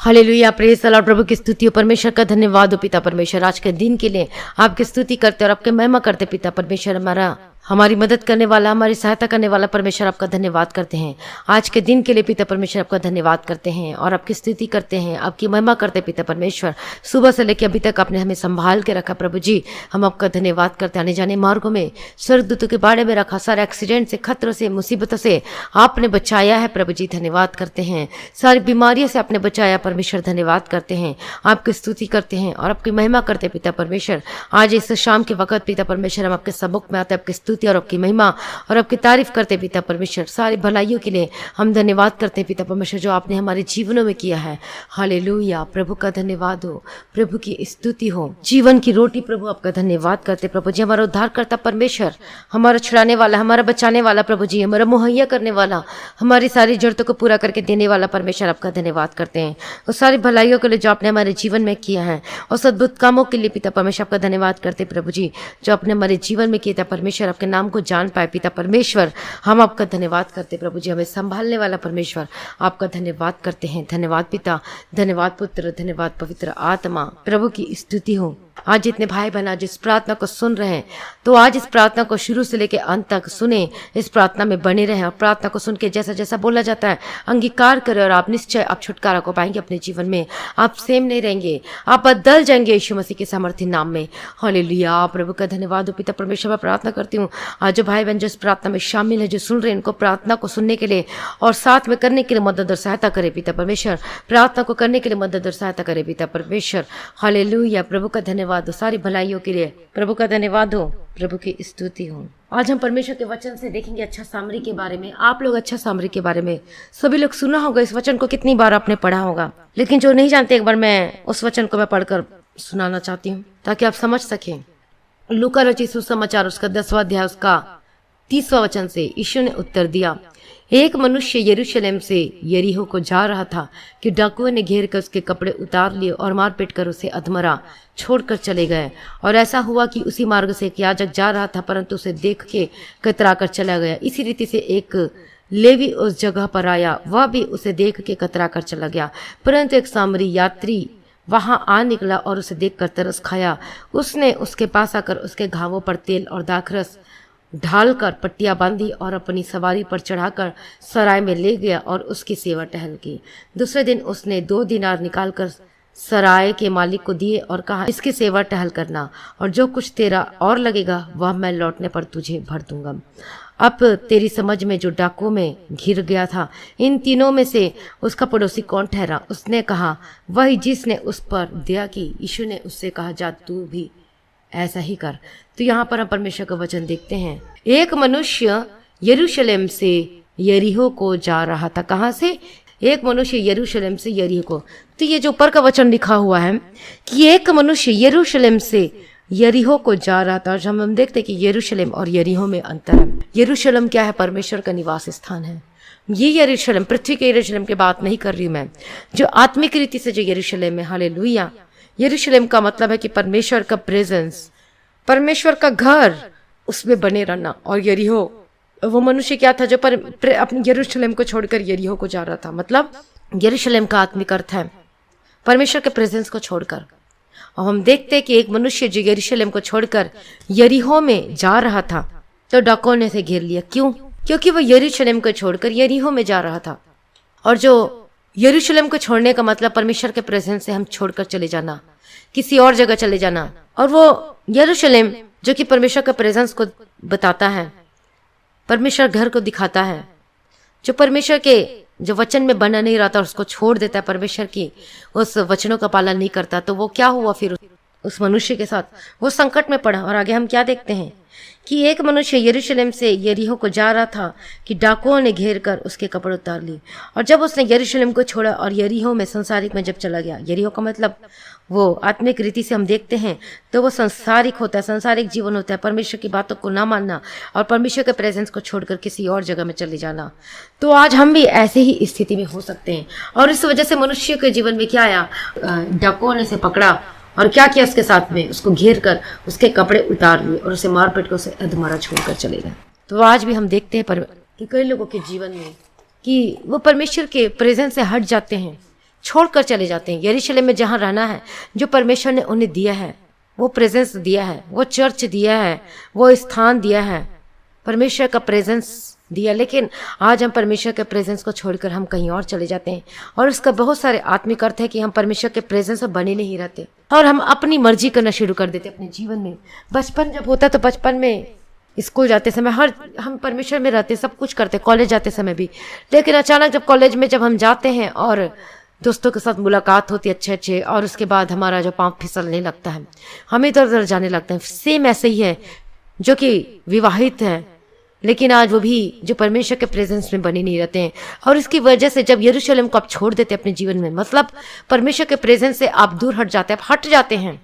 Hallelujah, praise the Lord. प्रभु की स्तुति हो, परमेश्वर का धन्यवाद हो पिता परमेश्वर। आज के दिन के लिए आपकी स्तुति करते और आपके महिमा करते पिता परमेश्वर। हमारी मदद करने वाला, हमारी सहायता करने वाला परमेश्वर, आपका धन्यवाद करते हैं। आज के दिन के लिए पिता परमेश्वर आपका धन्यवाद करते हैं और आपकी स्तुति करते हैं, आपकी महिमा करते पिता परमेश्वर। सुबह से लेकर अभी तक आपने हमें संभाल के रखा प्रभु जी, हम आपका धन्यवाद करते हैं। आने जाने मार्गों में स्वर्गदूतों के बाड़े में रखा, सारे एक्सीडेंट से, खतरों से, मुसीबतों से आपने बचाया है प्रभु जी, धन्यवाद करते हैं। सारी बीमारियों से आपने बचाया परमेश्वर, धन्यवाद करते हैं। आपकी स्तुति करते हैं और आपकी महिमा करते पिता परमेश्वर। आज इस शाम के वक्त पिता परमेश्वर हम आपके सबक में आते, आपकी स्तुति और आपकी महिमा और आपकी तारीफ करते पिता परमेश्वर। सारी भलाइयों के लिए हम धन्यवाद करते हैं पिता परमेश्वर, जो आपने हमारे जीवनों में किया है। हालेलुया, प्रभु का धन्यवाद हो, प्रभु की स्तुति हो। जीवन की रोटी प्रभु आपका धन्यवाद करते प्रभु जी। हमारा उद्धार करता परमेश्वर, हमारा छुड़ाने वाला, हमारा बचाने वाला प्रभु जी, हमारा मुहैया करने वाला, हमारी सारी जरूरतों को पूरा करके देने वाला परमेश्वर, आपका धन्यवाद करते हैं। और सारी भलाइयों के लिए जो आपने हमारे जीवन में किया है और अद्भुत कामों के लिए पिता परमेश्वर आपका धन्यवाद करते प्रभु जी, जो आपने हमारे जीवन में किया था परमेश्वर। आपके नाम को जान पाए पिता परमेश्वर, हम आपका धन्यवाद करते प्रभु जी। हमें संभालने वाला परमेश्वर, आपका धन्यवाद करते हैं। धन्यवाद पिता, धन्यवाद पुत्र, धन्यवाद पवित्र आत्मा, प्रभु की स्तुति हो। आज जितने भाई बहन आज इस प्रार्थना को सुन रहे हैं, तो आज इस प्रार्थना को शुरू से लेकर अंत तक सुने, इस प्रार्थना में बने रहें और प्रार्थना को सुन के जैसा जैसा बोला जाता है अंगीकार करें और आप निश्चय आप छुटकारा को पाएंगे अपने जीवन में। आप सेम नहीं रहेंगे, आप बदल जाएंगे यीशु मसीह के सामर्थ्य नाम में। हालेलुया, प्रभु का धन्यवाद हो पिता परमेश्वर। मैं प्रार्थना करती हूँ आज जो भाई बहन जो इस प्रार्थना में शामिल है, जो सुन रहे हैं, इनको प्रार्थना को सुनने के लिए और साथ में करने के लिए मदद और सहायता करे पिता परमेश्वर। प्रार्थना को करने के लिए मदद और सहायता करे पिता परमेश्वर। हालेलुया, प्रभु का धन्यवाद हो सारी भलाइयों के लिए, प्रभु का धन्यवाद हो, प्रभु की स्तुति हो। आज हम परमेश्वर के वचन से देखेंगे अच्छा सामरी के बारे में। आप लोग अच्छा सामरी के बारे में सभी लोग सुना होगा, इस वचन को कितनी बार आपने पढ़ा होगा, लेकिन जो नहीं जानते, एक बार मैं उस वचन को मैं पढ़कर सुनाना चाहती हूँ ताकि आप समझ सकें। लूका रचित सुसमाचार उसका 10वां अध्याय उसका 30वां वचन से यीशु ने उत्तर दिया, एक मनुष्य यरूशलेम से यरीहो को जा रहा था कि डाकुओं ने घेर कर उसके कपड़े उतार लिए और मारपीट कर उसे अधमरा छोड़कर चले गए। और ऐसा हुआ कि उसी मार्ग से एक याजक जा रहा था, परंतु उसे देख के कतरा कर चला गया। इसी रीति से एक लेवी उस जगह पर आया, वह भी उसे देख के कतरा कर चला गया। परंतु एक सामरी यात्री वहां आ निकला और उसे देखकर तरस खाया। उसने उसके पास आकर उसके घावों पर तेल और दाखरस ढालकर पट्टियां बांधी और अपनी सवारी पर चढ़ाकर सराय में ले गया और उसकी सेवा टहल की। दूसरे दिन उसने 2 दिनार निकालकर सराय के मालिक को दिए और कहा, इसकी सेवा टहल करना और जो कुछ तेरा और लगेगा वह मैं लौटने पर तुझे भर दूंगा। अब तेरी समझ में जो डाकुओं में घिर गया था, इन तीनों में से उसका पड़ोसी कौन ठहरा? उसने कहा, वही जिसने उस पर दया की। यीशु ने उससे कहा, जा तू भी ऐसा ही कर। तो यहाँ पर हम परमेश्वर का वचन देखते हैं। एक मनुष्य यरूशलेम से यरीहो को जा रहा था। कहाँ से? एक मनुष्य यरूशलेम से यरीहो को। तो ये जो ऊपर का वचन लिखा हुआ है कि एक मनुष्य यरूशलेम से यरीहो को जा रहा था, और हम देखते हैं कि यरूशलेम और यरीहो में अंतर है। यरूशलेम क्या है? परमेश्वर का निवास स्थान है। ये यरूशलेम, पृथ्वी के यरूशलेम की बात नहीं कर रही मैं, जो आत्मिक रीति से जो यरूशलेम है। हालेलुया। यरूशलेम का मतलब है कि परमेश्वर का प्रेजेंस, परमेश्वर का घर, उसमें बने रहना। और यरीहो, वो मनुष्य क्या था जो अपने यरूशलेम को छोड़कर यरीहो को जा रहा था। मतलब यरूशलेम का आत्मिक अर्थ है परमेश्वर के प्रेजेंस को छोड़कर। और हम देखते हैं कि एक मनुष्य जो यरूशलेम को छोड़कर यरीहो में जा रहा था, तो डाकुओं ने उसे घेर लिया। क्यों? क्योंकि वो यरूशलेम को छोड़कर यरीहो में जा रहा था। और जो यरूशलेम को छोड़ने का मतलब परमेश्वर के प्रेजेंस से हम छोड़कर चले जाना, किसी और जगह चले जाना। और वो यरूशलेम जो कि परमेश्वर के प्रेजेंस को बताता है, परमेश्वर घर को दिखाता है, जो परमेश्वर के जो वचन में बना नहीं रहता और उसको छोड़ देता है, परमेश्वर की उस वचनों का पालन नहीं करता, तो वो क्या हुआ फिर उस मनुष्य के साथ? वो संकट में पड़ा। और आगे हम क्या देखते हैं कि एक मनुष्य यरूशलेम से यरीहो को जा रहा था कि डाकुओं ने घेर कर उसके कपड़े उतार लिए। और जब उसने यरूशलेम को छोड़ा और यरीहो में संसारिक में जब चला गया, यरीहो का मतलब वो आत्मिक रीति से हम देखते हैं तो वो संसारिक होता है, संसारिक जीवन होता है, परमेश्वर की बातों को ना मानना और परमेश्वर के प्रेजेंस को छोड़कर किसी और जगह में चले जाना। तो आज हम भी ऐसे ही स्थिति में हो सकते हैं। और इस वजह से मनुष्य के जीवन में क्या आया? डाकुओं ने उसे पकड़ा और क्या किया उसके साथ में? उसको घेर कर उसके कपड़े उतार लिए और उसे मारपीट कर उसे अधमरा छोड़कर चले गए। तो आज भी हम देखते हैं कि कई लोगों के जीवन में कि वो परमेश्वर के प्रेजेंस से हट जाते हैं, छोड़कर चले जाते हैं। यरूशलेम में जहाँ रहना है, जो परमेश्वर ने उन्हें दिया है, वो प्रेजेंस दिया है, वो चर्च दिया है, वो स्थान दिया है, परमेश्वर का प्रेजेंस दिया। लेकिन आज हम परमेश्वर के प्रेजेंस को छोड़कर हम कहीं और चले जाते हैं, और इसका बहुत सारे आत्मिक अर्थ है कि हम परमेश्वर के प्रेजेंस में बने नहीं रहते और हम अपनी मर्जी करना शुरू कर देते अपने जीवन में। बचपन जब होता तो बचपन में स्कूल जाते समय हम परमेश्वर में रहते, सब कुछ करते, कॉलेज जाते समय भी। लेकिन अचानक जब कॉलेज में जब हम जाते हैं और दोस्तों के साथ मुलाकात होती है अच्छे, और उसके बाद हमारा जो पाँव फिसलने लगता है, हम इधर उधर जाने लगते हैं। सेम ऐसे ही है जो कि विवाहित है, लेकिन आज वो भी जो परमेश्वर के प्रेजेंस में बने नहीं रहते हैं। और इसकी वजह से जब यरूशलेम को आप छोड़ देते हैं अपने जीवन में, मतलब परमेश्वर के प्रेजेंस से आप दूर हट जाते हैं, आप हट जाते हैं,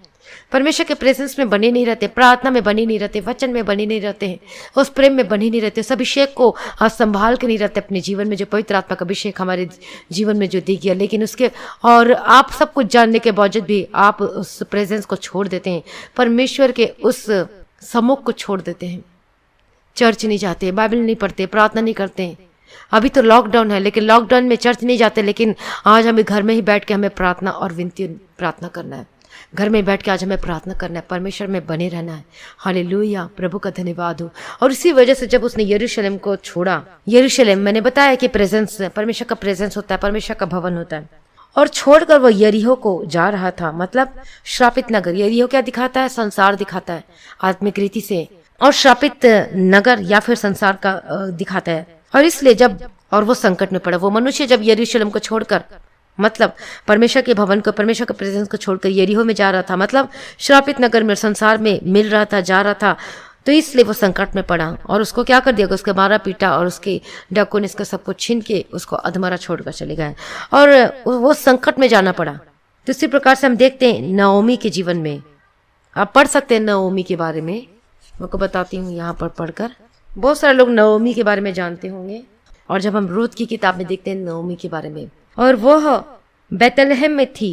परमेश्वर के प्रेजेंस में बने नहीं रहते, प्रार्थना में बने नहीं रहते, वचन में बने नहीं रहते हैं, उस प्रेम में बने नहीं रहते, उस अभिषेक को आप संभाल के नहीं रहते अपने जीवन में, जो पवित्र आत्मा का अभिषेक हमारे जीवन में जो दी गया। लेकिन उसके और आप सब कुछ जानने के बावजूद भी आप उस प्रेजेंस को छोड़ देते हैं, परमेश्वर के उस सम्मुख को छोड़ देते हैं। चर्च नहीं जाते, बाइबल नहीं पढ़ते, प्रार्थना नहीं करते। अभी तो लॉकडाउन है, लेकिन लॉकडाउन में चर्च नहीं जाते, लेकिन आज हमें घर में ही बैठ के हमें प्रार्थना और विनती प्रार्थना करना है। घर में बैठ के आज हमें प्रार्थना करना है, परमेश्वर में बने रहना है। हालेलुया, प्रभु का धन्यवाद हो। और इसी वजह से जब उसने यरूशलेम को छोड़ा, यरूशलेम मैंने बताया कि प्रेजेंस, परमेश्वर का प्रेजेंस होता है, परमेश्वर का भवन होता है, और छोड़कर वो यरीहो को जा रहा था, मतलब श्रापित नगर। यरीहो क्या दिखाता है? संसार दिखाता है आत्मिक रीति से, और श्रापित नगर या फिर संसार का दिखाता है। और इसलिए जब और वो संकट में पड़ा, वो मनुष्य जब यरूशलेम को छोड़कर, मतलब परमेश्वर के भवन को, परमेश्वर के प्रेजेंस को छोड़कर यरीहो में जा रहा था, मतलब श्रापित नगर में, संसार में मिल रहा था, जा रहा था, तो इसलिए वो संकट में पड़ा। और उसको क्या कर दिया, उसके मारा पीटा, और उसके डाकुन इसका सब कुछ छीन के उसको अधमरा छोड़कर चले गए, और वो संकट में जाना पड़ा। तो इसी प्रकार से हम देखते हैं नओमी के जीवन में, आप पढ़ सकते हैं नओमी के बारे में, मैं को बताती हूँ यहाँ पर पढ़कर। बहुत सारे लोग नओमी के बारे में जानते होंगे, और जब हम रूथ की किताब में देखते हैं नओमी के बारे में, और वह बेतलहम में थी,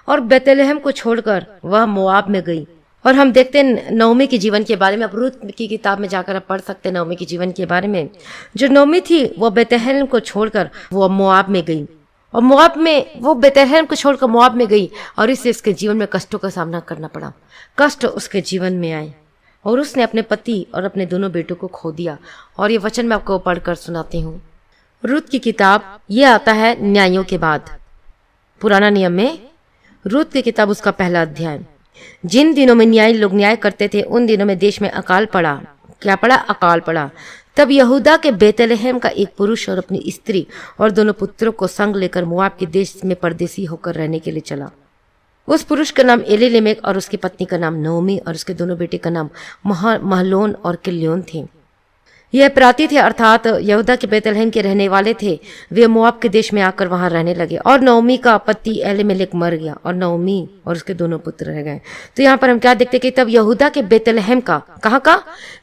और बेतलहम को छोड़कर वह मोआब में गई। और हम देखते हैं नओमी के जीवन के बारे में, आप रूथ की किताब में जाकर आप पढ़ सकते हैं नओमी के जीवन के बारे में। जो नओमी थी वो बेतलहम को छोड़कर वो मोआब में गई, और मोआब में वो बेतलहम को छोड़कर मोआब में गई, और इससे उसके जीवन में कष्टों का सामना करना पड़ा। कष्ट उसके जीवन में आए, और उसने अपने पति और अपने दोनों बेटों को खो दिया। और ये वचन मैं आपको पढ़कर सुनाती हूँ। रूथ की किताब, ये आता है न्यायों के बाद, पुराना नियम में रूथ की किताब उसका पहला अध्याय। जिन दिनों में न्यायी लोग न्याय करते थे, उन दिनों में देश में अकाल पड़ा। क्या पड़ा? अकाल पड़ा। तब यहूदा के बेतलहम का एक पुरुष और अपनी स्त्री और दोनों पुत्रों को संग लेकर मोआब के देश में परदेसी होकर रहने के लिए चला। उस पुरुष का नाम एलीलेमेक और उसकी पत्नी का नाम नओमी और उसके दोनों बेटे का नाम महलोन और किल्योन थे। यह प्राती थे, अर्थात यहूदा के बेतलहम के रहने वाले थे। वे मोआब के देश में आकर वहां रहने लगे, और नओमी का पति एलीमेलेक मर गया, और नओमी और उसके दोनों पुत्र रह गए। तो यहाँ पर हम क्या देखते कि तब यहूदा के बेतलहम का, कहाँ का?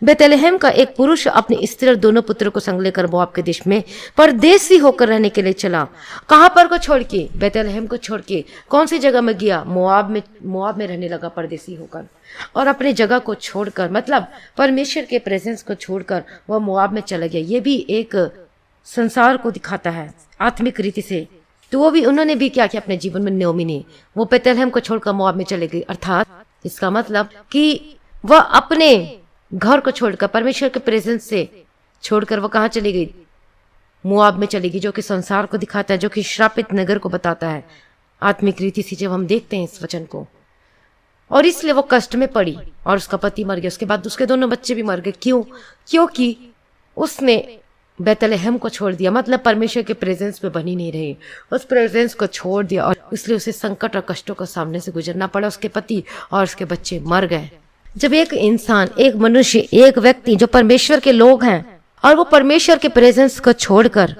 बेतलहम का एक पुरुष अपनी स्त्री और दोनों पुत्रों को संग लेकर मोआब के देश में परदेसी होकर रहने के लिए चला। कहाँ पर को छोड़ के? बेतलहम को छोड़ के कौन सी जगह में गया? मोआब में रहने लगा परदेसी होकर, और अपने जगह को छोड़कर, मतलब परमेश्वर के प्रेजेंस को छोड़कर वह मोआब में चला गया। ये भी एक संसार को दिखाता है आत्मिक रीति से। तो वो भी, उन्होंने भी क्या किया अपने जीवन में, नओमी ने, वो बेतलहम को छोड़कर मोआब में चले गई। अर्थात इसका मतलब कि वह अपने घर को छोड़कर, परमेश्वर के प्रेजेंस से छोड़कर, वह कहाँ चली गई? मोआब में चली गई, जो कि संसार को दिखाता है, जो कि श्रापित नगर को बताता है आत्मिक रीति से, जब हम देखते हैं इस वचन को। और इसलिए वो कष्ट में पड़ी, और उसका पति मर गया, उसके बाद उसके दोनों बच्चे भी मर गए। क्यों? क्योंकि उसने बेतलहम को छोड़ दिया, मतलब परमेश्वर के प्रेजेंस में बनी नहीं रही, उस प्रेजेंस को छोड़ दिया, और इसलिए उसे संकट और कष्टों का सामने से गुजरना पड़ा। उसके पति और उसके बच्चे मर गए। जब एक इंसान, एक मनुष्य, एक व्यक्ति जो परमेश्वर के लोग हैं, और वो परमेश्वर के प्रेजेंस को छोड़कर,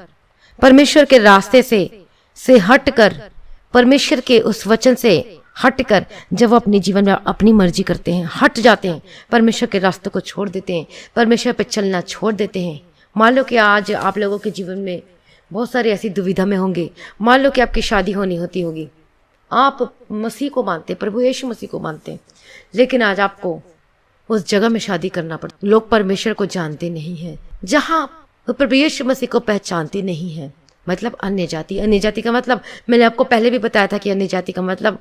परमेश्वर के रास्ते से हटकर, परमेश्वर के उस वचन से हटकर, जब वो अपने जीवन में अपनी मर्जी करते हैं, हट जाते हैं, परमेश्वर के रास्तों को छोड़ देते हैं, परमेश्वर पे चलना छोड़ देते हैं। मान लो कि आज आप लोगों के जीवन में बहुत सारी ऐसी दुविधा में होंगे। मान लो कि आपकी शादी होती होगी, आप मसीह को मानते, प्रभु यीशु मसीह को मानते हैं, लेकिन आज आपको उस जगह में शादी करना पड़ता। लोग परमेश्वर को जानते नहीं हैं, जहाँ प्रभु यीशु मसीह को पहचानते नहीं हैं, मतलब अन्य जाति। अन्य जाति का मतलब मैंने आपको पहले भी बताया था कि अन्य जाति का मतलब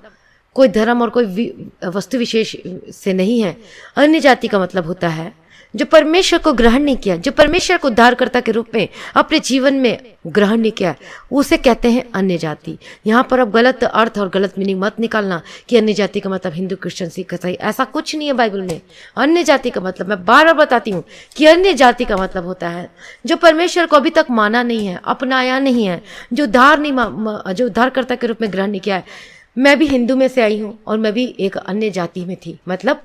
कोई धर्म और कोई वस्तु विशेष से नहीं है। अन्य जाति का मतलब होता है जो परमेश्वर को ग्रहण नहीं किया, जो परमेश्वर को उद्धारकर्ता के रूप में अपने जीवन में ग्रहण नहीं किया, उसे कहते हैं अन्य जाति। यहाँ पर अब गलत अर्थ और गलत मीनिंग मत निकालना कि अन्य जाति का मतलब हिंदू, क्रिश्चियन, सिख, ईसाई, ऐसा कुछ नहीं है बाइबल में। अन्य जाति का मतलब मैं बार बार बताती हूँ कि अन्य जाति का मतलब होता है जो परमेश्वर को अभी तक माना नहीं है, अपनाया नहीं है, जो उद्धारकर्ता के रूप में ग्रहण नहीं किया है। मैं भी हिंदू में से आई हूँ और मैं भी एक अन्य जाति में थी, मतलब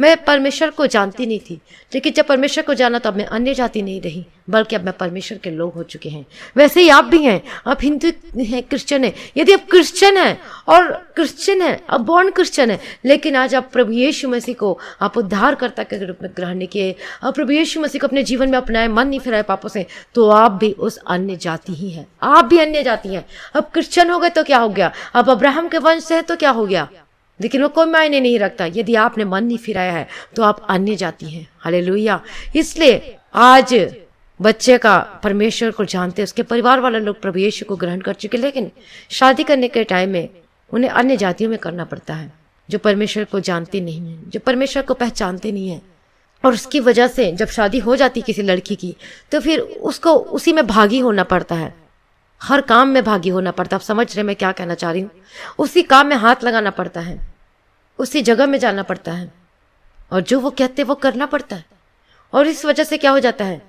मैं परमेश्वर को जानती नहीं थी, लेकिन जब परमेश्वर को जाना तो अब मैं अन्य जाति नहीं रही, बल्कि अब मैं परमेश्वर के लोग हो चुके हैं। वैसे ही आप भी हैं, आप हिंदू हैं, क्रिश्चियन हैं। यदि आप क्रिश्चियन हैं और क्रिश्चियन हैं, अब बॉर्न क्रिश्चियन है, लेकिन आज आप प्रभु यीशु मसीह को आप उद्धारकर्ता के रूप में ग्रहण नहीं किए, आप प्रभु यीशु मसीह को अपने जीवन में अपनाए, मन नहीं फिराए पापों से, तो आप भी उस अन्य जाति ही हैं। आप भी अन्य जाति हैं। अब क्रिश्चियन हो गए तो क्या हो गया, अब अब्राहम के वंश से है तो क्या हो गया, लेकिन वो कोई मायने नहीं रखता। यदि आपने मन नहीं फिराया है तो आप अन्य जाति हैं। हालेलुया। इसलिए आज बच्चे का परमेश्वर को जानते, उसके परिवार वाले लोग प्रभु यीशु को ग्रहण कर चुके, लेकिन शादी करने के टाइम में उन्हें अन्य जातियों में करना पड़ता है, जो परमेश्वर को जानते नहीं हैं, जो परमेश्वर को पहचानते नहीं हैं। और उसकी वजह से जब शादी हो जाती किसी लड़की की तो फिर उसको उसी में भागी होना पड़ता है, हर काम में भागी होना पड़ता है। आप समझ रहे मैं क्या कहना चाह रही हूँ। उसी काम में हाथ लगाना पड़ता है, उसी जगह में जाना पड़ता है, और जो वो कहते वो करना पड़ता है। और इस वजह से क्या हो जाता है,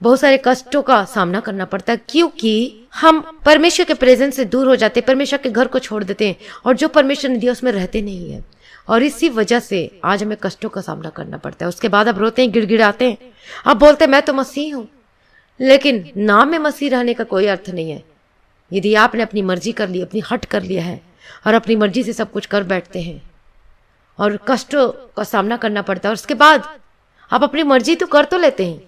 बहुत सारे कष्टों का सामना करना पड़ता है, क्योंकि हम परमेश्वर के प्रेजेंस से दूर हो जाते हैं, परमेश्वर के घर को छोड़ देते हैं, और जो परमेश्वर ने दिया उसमें रहते नहीं है। और इसी वजह से आज हमें कष्टों का सामना करना पड़ता है। उसके बाद अब रोते हैं, गिड़गिड़ाते हैं, अब बोलते हैं मैं तो मसीह हूं, लेकिन नाम में मसीह रहने का कोई अर्थ नहीं है। यदि आपने अपनी मर्जी कर ली, अपनी हट कर लिया है और अपनी मर्जी से सब कुछ कर बैठते हैं और कष्टों का सामना करना पड़ता है, और उसके बाद आप अपनी मर्जी तो कर तो लेते हैं,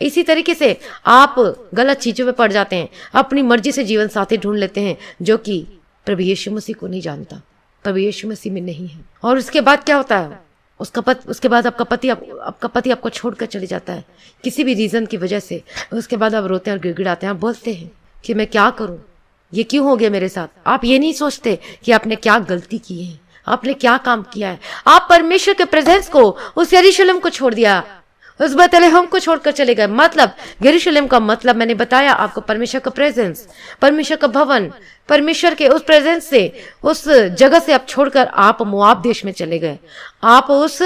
इसी तरीके से आप गलत चीजों में पड़ जाते हैं, अपनी मर्जी से जीवन साथी ढूंढ लेते हैं जो कि प्रभु यीशु मसीह को नहीं जानता, प्रभु यीशु मसीह में नहीं है। और उसके बाद क्या होता है, उसके बाद आपका पति आपको छोड़कर चले जाता है किसी भी रीजन की वजह से। उसके बाद आप रोते हैं और गिड़गिड़ाते हैं, आप बोलते हैं कि मैं क्या करूं, ये क्यों हो गया मेरे साथ। आप ये नहीं सोचते कि आपने क्या गलती की है, आपने क्या काम किया है। आप परमेश्वर के प्रेजेंस को, उस यरूशलेम को छोड़ दिया, उस बैतलहम को छोड़कर चले गए। मतलब यरूशलेम का मतलब मैंने बताया आपको, परमेश्वर का प्रेजेंस, परमेश्वर का भवन, परमेश्वर के उस प्रेजेंस से, उस जगह से आप छोड़कर आप मोआब देश में चले गए, आप उस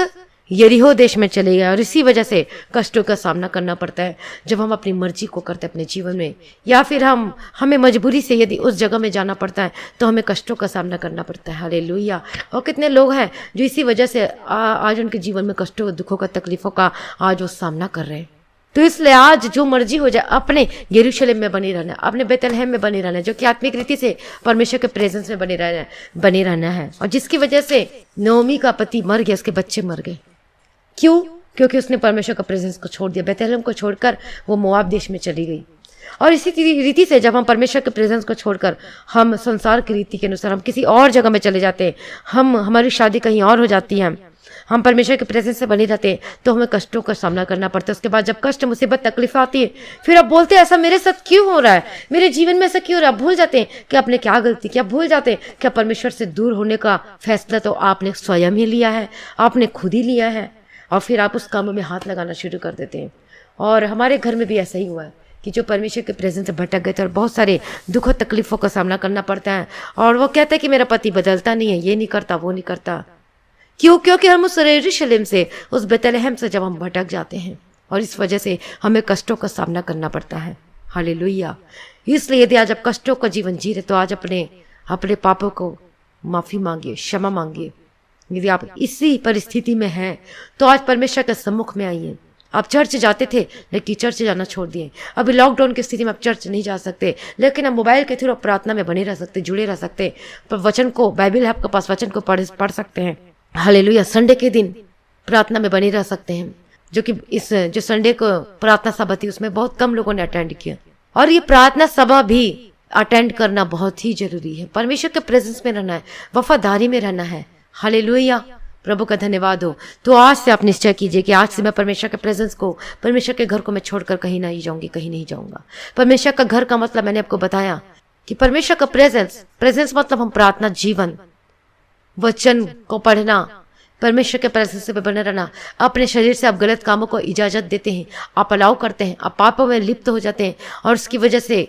यरीहो देश में चले गए। और इसी वजह से कष्टों का सामना करना पड़ता है जब हम अपनी मर्जी को करते हैं अपने जीवन में, या फिर हमें मजबूरी से यदि उस जगह में जाना पड़ता है तो हमें कष्टों का सामना करना पड़ता है। हालेलुया। और कितने लोग हैं जो इसी वजह से आज उनके जीवन में कष्टों, दुखों का, तकलीफों का आज वो सामना कर रहे हैं। तो इसलिए आज जो मर्जी हो जाए, अपने यरूशलेम में बने रहना, अपने बैतलहम में बने रहना, जो कि आत्मिक रीति से परमेश्वर के प्रेजेंस में बने रहना है। और जिसकी वजह से नोमी का पति मर गया, उसके बच्चे मर गए। क्यों? क्योंकि उसने परमेश्वर का प्रेजेंस को छोड़ दिया, बैतलहम को छोड़कर वो मोआब देश में चली गई। और इसी रीति से जब हम परमेश्वर के प्रेजेंस को छोड़कर हम संसार की रीति के अनुसार हम किसी और जगह में चले जाते हैं, हमारी शादी कहीं और हो जाती है, हम परमेश्वर के प्रेजेंस से बने रहते हैं, तो हमें कष्टों का सामना करना पड़ता है। उसके बाद जब कष्ट, मुसीबत, तकलीफ आती है, फिर आप बोलते हैं ऐसा मेरे साथ क्यों हो रहा है, मेरे जीवन में ऐसा क्यों हो रहा है। भूल जाते हैं कि आपने क्या गलती किया, भूल जाते हैं कि परमेश्वर से दूर होने का फैसला तो आपने स्वयं ही लिया है, आपने खुद ही लिया है, और फिर आप उस काम में हाथ लगाना शुरू कर देते हैं। और हमारे घर में भी ऐसा ही हुआ है कि जो परमेश्वर के प्रेजेंस से भटक गए थे और बहुत सारे दुखों तकलीफों का सामना करना पड़ता है। और वो कहता है कि मेरा पति बदलता नहीं है, ये नहीं करता, वो नहीं करता। क्यों? क्योंकि हम उस यरूशलेम से, उस बैतलहम से जब हम भटक जाते हैं, और इस वजह से हमें कष्टों का सामना करना पड़ता है। हालेलुया। इसलिए यदि आज आप कष्टों का जीवन जी रहे तो आज अपने पापों को माफी मांगिए, क्षमा मांगिए। यदि आप इसी परिस्थिति में हैं तो आज परमेश्वर के सम्मुख में आइए। आप चर्च जाते थे लेकिन चर्च जाना छोड़ दिए। अभी लॉकडाउन की स्थिति में आप चर्च नहीं जा सकते, लेकिन आप मोबाइल के थ्रू प्रार्थना में बने रह सकते, जुड़े रह सकते। पर वचन को, बाइबल है आपके पास, वचन को पढ़ सकते हैं। हालेलुया। संडे के दिन प्रार्थना में बने रह सकते हैं, जो कि जो संडे को प्रार्थना सभा थी उसमें बहुत कम लोगों ने अटेंड किया। और ये प्रार्थना सभा भी अटेंड करना बहुत ही जरूरी है। परमेश्वर के प्रेजेंस में रहना है, वफादारी में रहना है। हालेलुया। प्रभु का धन्यवाद हो। तो आज से आप निश्चय कीजिए कि आज से मैं परमेश्वर के प्रेजेंस को, परमेश्वर के घर को मैं छोड़कर कहीं नहीं जाऊंगी, कहीं नहीं जाऊंगा। परमेश्वर का घर का मतलब मैंने आपको बताया कि परमेश्वर का प्रेजेंस मतलब हम प्रार्थना जीवन, वचन को पढ़ना, परमेश्वर के प्रेजेंस से बने रहना। अपने शरीर से आप गलत कामों को इजाजत देते हैं, आप अलाउ करते हैं, आप पापों में लिप्त हो जाते हैं और उसकी वजह से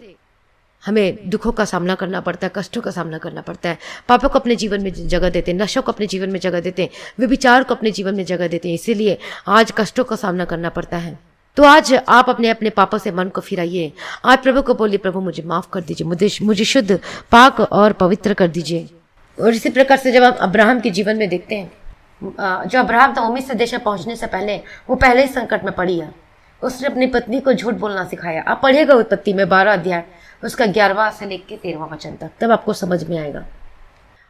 हमें दुखों का सामना करना पड़ता है, कष्टों का सामना करना पड़ता है। पापों को अपने जीवन में जगह देते हैं, नशों को अपने जीवन में जगह देते हैं, व्यभिचार को अपने जीवन में जगह देते हैं, इसीलिए आज कष्टों का सामना करना पड़ता है। तो आज आप अपने अपने पापों से मन को फिराइए। आज प्रभु को बोलिए, प्रभु मुझे माफ कर दीजिए, मुझे शुद्ध, पाक और पवित्र कर दीजिए। और इसी प्रकार से जब हम अब्राहम के जीवन में देखते हैं, जो अब्राहम था, वो मिस्र देश में पहुंचने से पहले वो पहले ही संकट में पड़ी है। उसने अपनी पत्नी को झूठ बोलना सिखाया। आप पढ़िएगा उत्पत्ति में 12 अध्याय, उसका 11वां से लेकर 13वां वचन तक, तब आपको समझ में आएगा।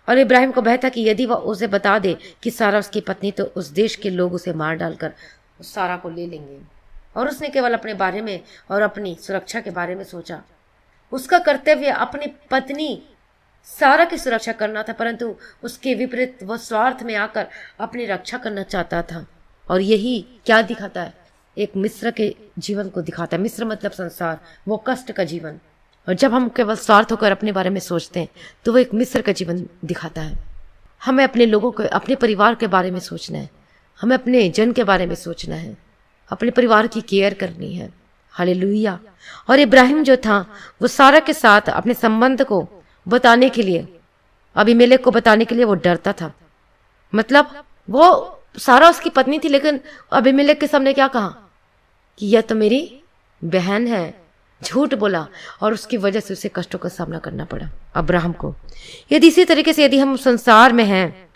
और इब्राहिम को भय था कि यदि वह उसे बता दे कि सारा उसकी पत्नी, तो उस देश के लोग उसे मार डालकर उस सारा को ले लेंगे। और उसने केवल अपने बारे में और अपनी सुरक्षा के बारे में सोचा। उसका कर्तव्य अपनी पत्नी सारा की सुरक्षा करना था, परंतु उसके विपरीत वह स्वार्थ में आकर अपनी रक्षा करना चाहता था। और यही क्या दिखाता है? एक मिस्र के जीवन को दिखाता है। मिस्र मतलब संसार, वो कष्ट का जीवन। और जब हम केवल स्वार्थ होकर अपने बारे में सोचते हैं तो वो एक मिस्र का जीवन दिखाता है। हमें अपने लोगों को, अपने परिवार के बारे में सोचना है, हमें अपने जन के बारे में सोचना है, अपने परिवार की केयर करनी है। हालेलुया। और इब्राहिम जो था वो सारा के साथ अपने संबंध को बताने के लिए, अबीमेलेक को बताने के लिए वो डरता था। मतलब वो सारा उसकी पत्नी थी, लेकिन अबीमेलेक के सामने क्या कहा कि यह तो मेरी बहन है। झूठ बोला और उसकी वजह से उसे कष्टों का सामना करना पड़ा अब्राहम को। यदि इसी तरीके से यदि हम संसार में हैं,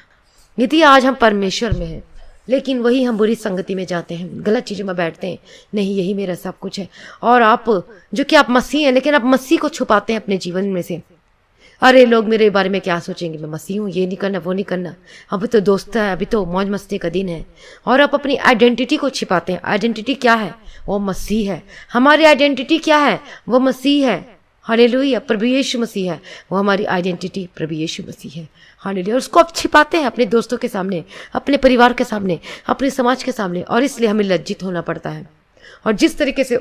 यदि आज हम परमेश्वर में हैं, लेकिन वही हम बुरी संगति में जाते हैं, गलत चीजों में बैठते हैं, नहीं यही मेरा सब कुछ है, और आप जो कि आप मसीह हैं, लेकिन आप मसीह को छुपाते हैं अपने जीवन में से। अरे लोग मेरे बारे में क्या सोचेंगे, मैं मसीह हूँ, ये नहीं करना, वो नहीं करना, अभी तो दोस्त है, अभी तो मौज मस्ती का दिन है। और आप अपनी आइडेंटिटी को छिपाते हैं। आइडेंटिटी क्या है? वो मसीह है। हमारी आइडेंटिटी क्या है? वो मसीह है। हालेलुया। प्रभु यीशु मसीह है, वो हमारी आइडेंटिटी प्रभु यीशु मसीह है। हालेलुया। उसको आप छिपाते हैं अपने दोस्तों के सामने, अपने परिवार के सामने, अपने समाज के सामने, और इसलिए हमें लज्जित होना पड़ता है। और जिस तरीके से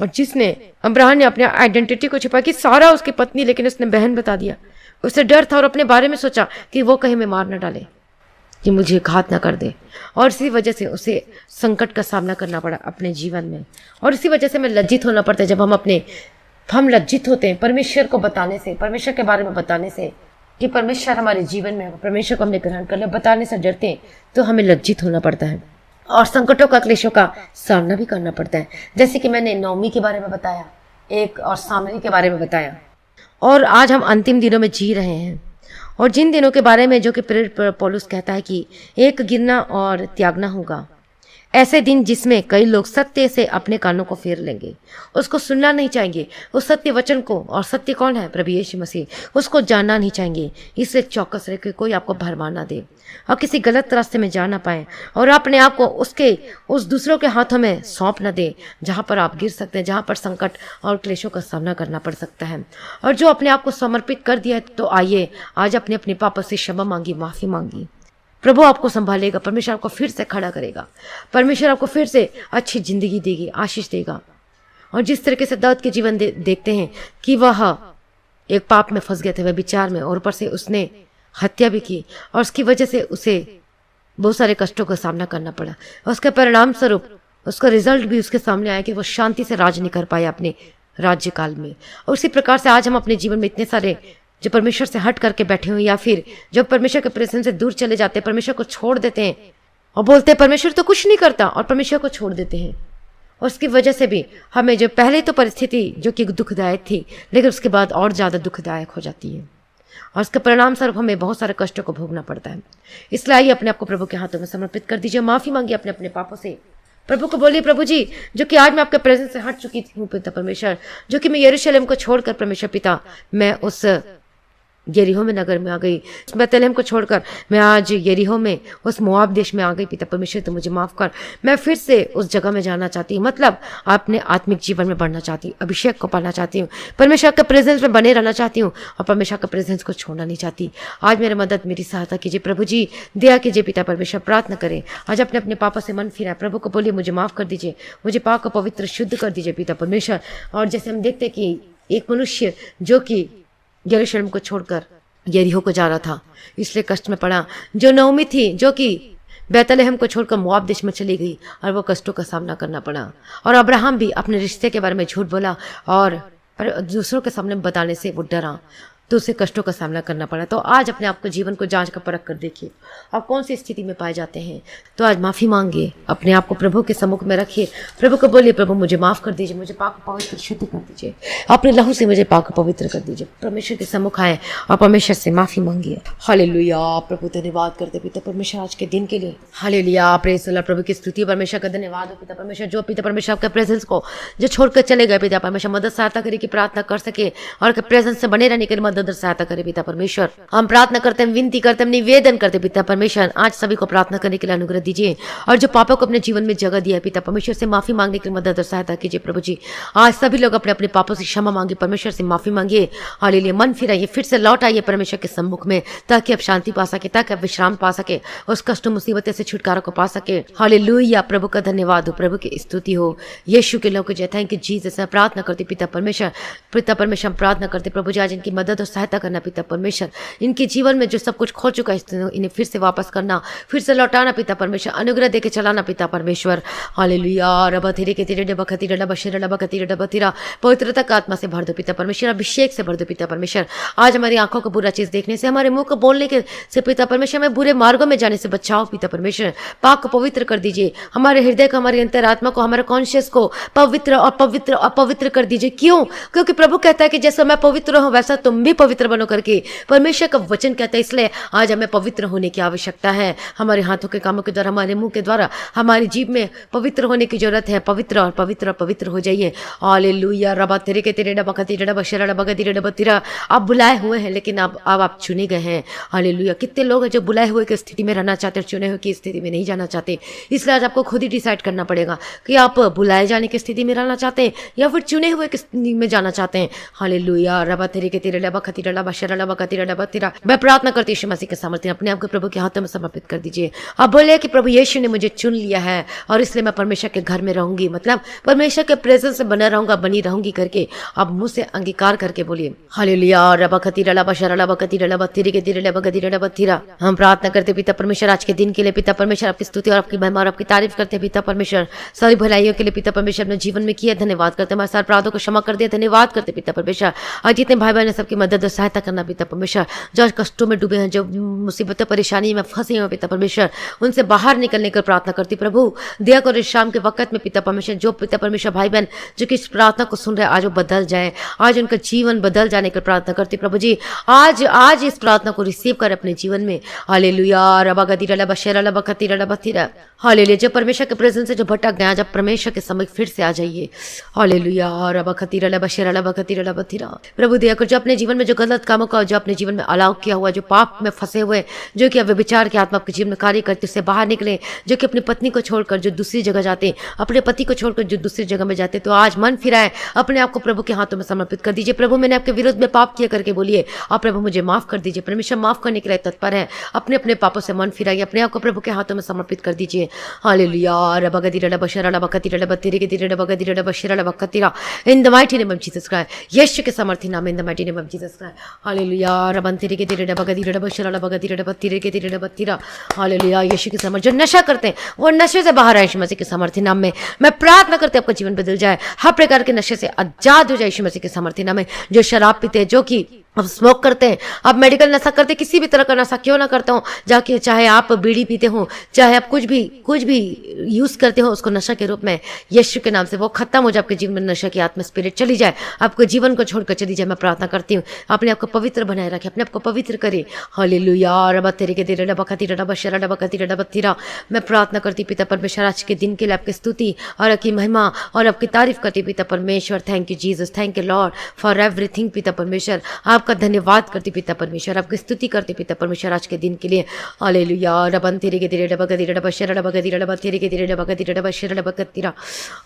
जिसने अब्राहम ने अपने आइडेंटिटी को छिपा कि सारा उसकी पत्नी, लेकिन उसने बहन बता दिया। उसे डर था और अपने बारे में सोचा कि वो कहीं में मार न डाले, कि मुझे घात न कर दे, और इसी वजह से उसे संकट का सामना करना पड़ा अपने जीवन में। और इसी वजह से हमें लज्जित होना पड़ता है। जब हम लज्जित होते हैं परमेश्वर को बताने से, परमेश्वर के बारे में बताने से, कि परमेश्वर हमारे जीवन में, परमेश्वर को हमने ग्रहण कर लिया, बताने से डरते हैं, तो हमें लज्जित होना पड़ता है और संकटों का, क्लेशों का सामना भी करना पड़ता है। जैसे कि मैंने नौमी के बारे में बताया, एक और सामरी के बारे में बताया। और आज हम अंतिम दिनों में जी रहे हैं, और जिन दिनों के बारे में जो कि प्रेरित पौलुस कहता है कि एक गिरना और त्यागना होगा। ऐसे दिन जिसमें कई लोग सत्य से अपने कानों को फेर लेंगे, उसको सुनना नहीं चाहेंगे, उस सत्य वचन को, और सत्य कौन है? प्रभु यीशु मसीह, उसको जानना नहीं चाहेंगे। इसलिए चौकस रहे कि कोई आपको भरमा ना दे और किसी गलत रास्ते में जा ना पाए, और अपने आप को उस दूसरों के हाथों में सौंप न दे, जहाँ पर आप गिर सकते हैं, जहाँ पर संकट और क्लेशों का सामना करना पड़ सकता है। और जो अपने आप को समर्पित कर दिया है, तो आइए आज अपने अपने पापों से क्षमा मांगी, माफी मांगी। प्रभु आपको संभालेगा, परमेश्वर आपको फिर से खड़ा करेगा, परमेश्वर आपको फिर से अच्छी जिंदगी देगी, आशीष देगा। और जिस तरीके से दाऊद के जीवन देखते हैं कि वह एक पाप में फंस गए थे, वह विचार में, और ऊपर से उसने हत्या भी की, और उसकी वजह से उसे बहुत सारे कष्टों का सामना करना पड़ा। और उसके परिणाम स्वरूप उसका रिजल्ट भी उसके सामने आया कि वो शांति से राज नहीं कर पाया अपने राज्यकाल में। और उसी प्रकार से आज हम अपने जीवन में इतने सारे जो परमेश्वर से हट करके बैठे हुए, या फिर जो परमेश्वर के प्रेजेंस से दूर चले जाते हैं, परमेश्वर को छोड़ देते हैं और बोलते हैं परमेश्वर तो कुछ नहीं करता, और परमेश्वर को छोड़ देते हैं। और उसकी वजह से भी हमें जो पहले तो परिस्थिति जो कि दुखदायक थी, लेकिन उसके बाद और ज़्यादा दुखदायक हो जाती है, और उसके परिणाम स्वरूप हमें बहुत सारे कष्टों को भोगना पड़ता है। इसलिए आइए अपने आप को प्रभु के हाथों में समर्पित कर दीजिए, माफ़ी मांगिए अपने अपने पापों से। प्रभु को बोलिए, प्रभु जी, जो कि आज मैं आपके प्रेजेंस से हट चुकी हूँ पिता परमेश्वर, जो कि मैं यरूशलेम को छोड़कर परमेश्वर पिता, मैं यरीहो में नगर में आ गई, बैतलहम को छोड़कर मैं आज यरीहो में उस मोआब देश में आ गई। पिता परमेश्वर तो मुझे माफ कर, मैं फिर से उस जगह में जाना चाहती हूँ, मतलब अपने आत्मिक जीवन में बढ़ना चाहती हूँ, अभिषेक को पाना चाहती हूँ, परमेश्वर के प्रेजेंस में बने रहना चाहती हूँ और परमेश्वर के प्रेजेंस को छोड़ना नहीं चाहती। आज मेरी मदद, मेरी सहायता कीजिए प्रभु जी, दया कीजिए पिता परमेश्वर। प्रार्थना करें आज अपने अपने पापों से मन फिराए, प्रभु को बोलिए मुझे माफ कर दीजिए, मुझे पाप को पवित्र शुद्ध कर दीजिए पिता परमेश्वर। और जैसे हम देखते कि एक मनुष्य जो कि यरूशलेम को छोड़कर यरीहो को जा रहा था, इसलिए कष्ट में पड़ा, जो नओमी थी जो कि बैतलहम को छोड़कर मोआब देश में चली गई और वो कष्टों का सामना करना पड़ा। और अब्राहम भी अपने रिश्ते के बारे में झूठ बोला और दूसरों के सामने बताने से वो डरा, तो उसे कष्टों का सामना करना पड़ा। तो आज अपने आप को जीवन को जांच कर परख कर देखिए आप कौन सी स्थिति में पाए जाते हैं। तो आज माफ़ी मांगिए, अपने आप को प्रभु के सम्मुख में रखिए, प्रभु को बोलिए प्रभु मुझे माफ़ कर दीजिए, मुझे पाक पवित्र शुद्ध कर दीजिए, अपने लहू से मुझे पाक पवित्र कर दीजिए। परमेश्वर के सम्मुख आए और परमेश्वर से माफ़ी मांगिए। हालेलुया, प्रभु धन्यवाद करते पिता परमेश्वर आज के दिन के लिए। हालेलुया, प्रेज़ द लॉर्ड, प्रभु की स्तुति। परमेश्वर का धन्यवाद हो पिता परमेश्वर, जो पिता परमेश्वर आपके प्रेजेंस को जो छोड़कर चले गए पिता परमेश्वर, मदद सहायता करे कि प्रार्थना कर सके और के प्रेजेंस से बने रहने के लिए मदद सहायता करे पिता परमेश्वर। हम प्रार्थना करते हैं, विनती करते हैं, निवेदन करते पिता परमेश्वर, आज सभी को प्रार्थना करने के लिए अनुग्रह दीजिए और जो पापों को अपने जीवन में जगह दिया पिता परमेश्वर से माफी मांगने के लिए मदद और सहायता कीजिए प्रभु जी। आज सभी लोग अपने अपने पापों से क्षमा मांगे, परमेश्वर से माफी मांगिए। हालेलुया, मन फिराइए, फिर से लौट आइए परमेश्वर के सम्मुख में, ताकि आप शांति पा सके, ताकि आप विश्राम पा सके, उस कष्ट मुसीबत से छुटकारा को पा सके। हालेलुया, प्रभु का धन्यवाद हो, प्रभु की स्तुति हो, यीशु के लोग जय। Thank you Jesus. मैं प्रार्थना करती पिता परमेश्वर, हम प्रार्थना करते प्रभु जी आज इनकी मदद और सहायता करना पिता परमेश्वर, इनके जीवन में जो सब कुछ खो चुका है इन्हें फिर से वापस करना, फिर से लौटाना पिता परमेश्वर, अनुग्रह देके चलाना पिता परमेश्वर। हालेलुया, रब तेरे के तेरे डब खती डब शेर डब खती डब तेरा पवित्रता का आत्मा से भर दो पिता परमेश्वर, अभिषेक से भर दो पिता परमेश्वर। आज हमारी आंखों को बुरा चीज देखने से, हमारे मुंह को बोलने के से पिता परमेश्वर में बुरे मार्गों में जाने से बचाओ पिता परमेश्वर। पाक को पवित्र कर दीजिए, हमारे हृदय को, हमारी अंतरात्मा को, हमारे कॉन्शियस को पवित्र और पवित्र और पवित्र कर दीजिए। क्यों? क्योंकि प्रभु कहता है कि जैसा मैं पवित्र हूं वैसा तुम भी पवित्र बनो करके परमेश्वर का वचन कहता है। इसलिए आज हमें पवित्र होने की आवश्यकता है, हमारे हाथों के कामों के द्वारा, हमारे मुंह के द्वारा, हमारी जीभ में पवित्र होने की जरूरत है। पवित्र और पवित्र और पवित्र हो जाइए। हालेलुया, रबा तेरे के तेरे डबा खती डबा शेरा डबा गदी डबा तेरा। आप बुलाए हुए हैं लेकिन अब आप चुने गए हैं। हालेलुया, कितने लोग हैं जो बुलाए हुए की स्थिति में रहना चाहते हैं, चुने हुए की स्थिति में नहीं जाना चाहते। इसलिए आज आपको खुद ही डिसाइड करना पड़ेगा कि आप बुलाए जाने की स्थिति में रहना चाहते हैं या फिर चुने हुए की स्थिति में जाना चाहते हैं। हालेलुया, रबा तेरे के तेरे डबा खती डबा शेरा डबा गदी डबा तेरा। मैं प्रार्थना करती यीशु मसीह के सामर्थ्य अपने आप को प्रभु के हाथों में समर्पित कर दीजिए। आप बोले कि प्रभु यीशु ने मुझे चुन लिया है और इसलिए मैं परमेश्वर के घर में रहूंगी, मतलब परमेश्वर के प्रेजेंस से बना रहूंगा, बनी रहूंगी करके आप मुंह से अंगीकार करके बोलिए। हालेलुया, रबा खती डबा शेरा डबा गदी डबा तेरे के तेरे डबा गदी डबा तेरा। हम प्रार्थना करते पिता परमेश्वर आज के दिन के लिए पिता परमेश्वर, आपकी स्तुति और आपकी महिमा और आपकी तारीफ करते हैं पिता परमेश्वर। सारी भलाइयों के लिए पिता परमेश्वर अपने जीवन में किया धन्यवाद करते हैं, हमारे सारे अपराधों को क्षमा कर दिया धन्यवाद करते पिता परमेश्वर। आज जितने भाई बहन सबकी मदद और सहायता करना पिता परमेश्वर, जो कष्टों में डूबे हैं, जो मुसीबतों परेशानी में फंसे हैं पिता परमेश्वर, उनसे बाहर निकलने की प्रार्थना करती प्रभु। दया करो इस शाम के वक्त में पिता परमेश्वर, जो पिता परमेश्वर भाई बहन जो कि इस प्रार्थना को सुन रहे हैं आज वो बदल जाए, आज उनका जीवन बदल जाने की प्रार्थना करती प्रभु जी। आज इस प्रार्थना को रिसीव कर अपने जीवन में। हालेलुया, रबा गदी रबा शेरा रबा खती रबा तीरा। हालेलुया, जो परमेश्वर के प्रेजेंस से जो भटक गया, जब परमेश्वर के समय फिर से आ जाइए। हालेलुया, रबा खती रबा शेरा रबा खती रबा तीरा। प्रभु दया करो जो अपने जीवन में जो गलत कामों का, जो अपने जीवन में अलाउ किया हुआ, जो पाप में फंसे हुए, जो कि व्यभिचार की आत्मा आपके जीवन में कार्य करते, उससे बाहर निकले। जो कि अपनी पत्नी को छोड़कर जो दूसरी जगह जाते, अपने पति को छोड़कर जो दूसरी जगह में जाते, तो आज मन फिराए, अपने आप को प्रभु के हाथों में समर्पित कर दीजिए। प्रभु मैंने आपके विरुद्ध में पाप किया करके बोलिए और प्रभु मुझे माफ कर दीजिए। परमेश्वर माफ करने के लिए तत्पर है। अपने अपने पापों से मन फिराइए, अपने आप को प्रभु के हाथों में समर्पित कर दीजिए। हालेलुया, रबा गदी रबा शेरा रबा खती रबा तेरे के तेरे रबा गदी रबा शेरा रबा खतीरा। In the mighty name of Jesus Christ, Yeshu के सामर्थ्य नाम, in the mighty name of Jesus Christ. Hallelujah, रबन तेरे के तेरे रबा गदी रबा शेरा रबा गदी रबा तेरे के तेरे रबा तीरा। हालेलुया, यीशु के सामर्थ्य, जो नशा करते हैं वो नशे से बाहर आए यीशु मसीह के सामर्थ्य नाम में। मैं प्रार्थना करते आपका जीवन बदल जाए, हर प्रकार के नशे से आजाद हो जाए यीशु मसीह के सामर्थ्य नाम में। जो शराब पीते हैं, जो कि अब स्मोक करते हैं, अब मेडिकल नशा करते, किसी भी तरह का नशा क्यों ना करता हूँ, जाके चाहे आप बीड़ी पीते हो, चाहे आप कुछ भी यूज करते हो उसको नशा के रूप में, यीशु के नाम से वो खत्म हो जाए। आपके जीवन में नशा की आत्मा स्पिरिट चली जाए, आपको जीवन को छोड़कर चली जाए। मैं प्रार्थना करती हूँ अपने आप को पवित्र बनाए रखे, अपने आप को पवित्र करे। हालेलुया, रबा तेरे के तेरे रबा खती रबा शेरा रबा खती रबा तीरा। मैं प्रार्थना करती पिता परमेश्वर आज के दिन के लिए आपकी स्तुति और आपकी महिमा और आपकी तारीफ करती पिता परमेश्वर। Thank you Jesus, thank you Lord for everything पिता परमेश्वर। आपका आपका धन्यवाद करती पिता परमेश्वर, आपकी स्तुति करते पिता परमेश्वर आज के दिन के लिए। हालेलुया। रबन तेरे के तेरे डबा गदी डबा शर डबा गदी डबा तेरे के तेरे डबा गदी डबा शर डबा कत्तीरा।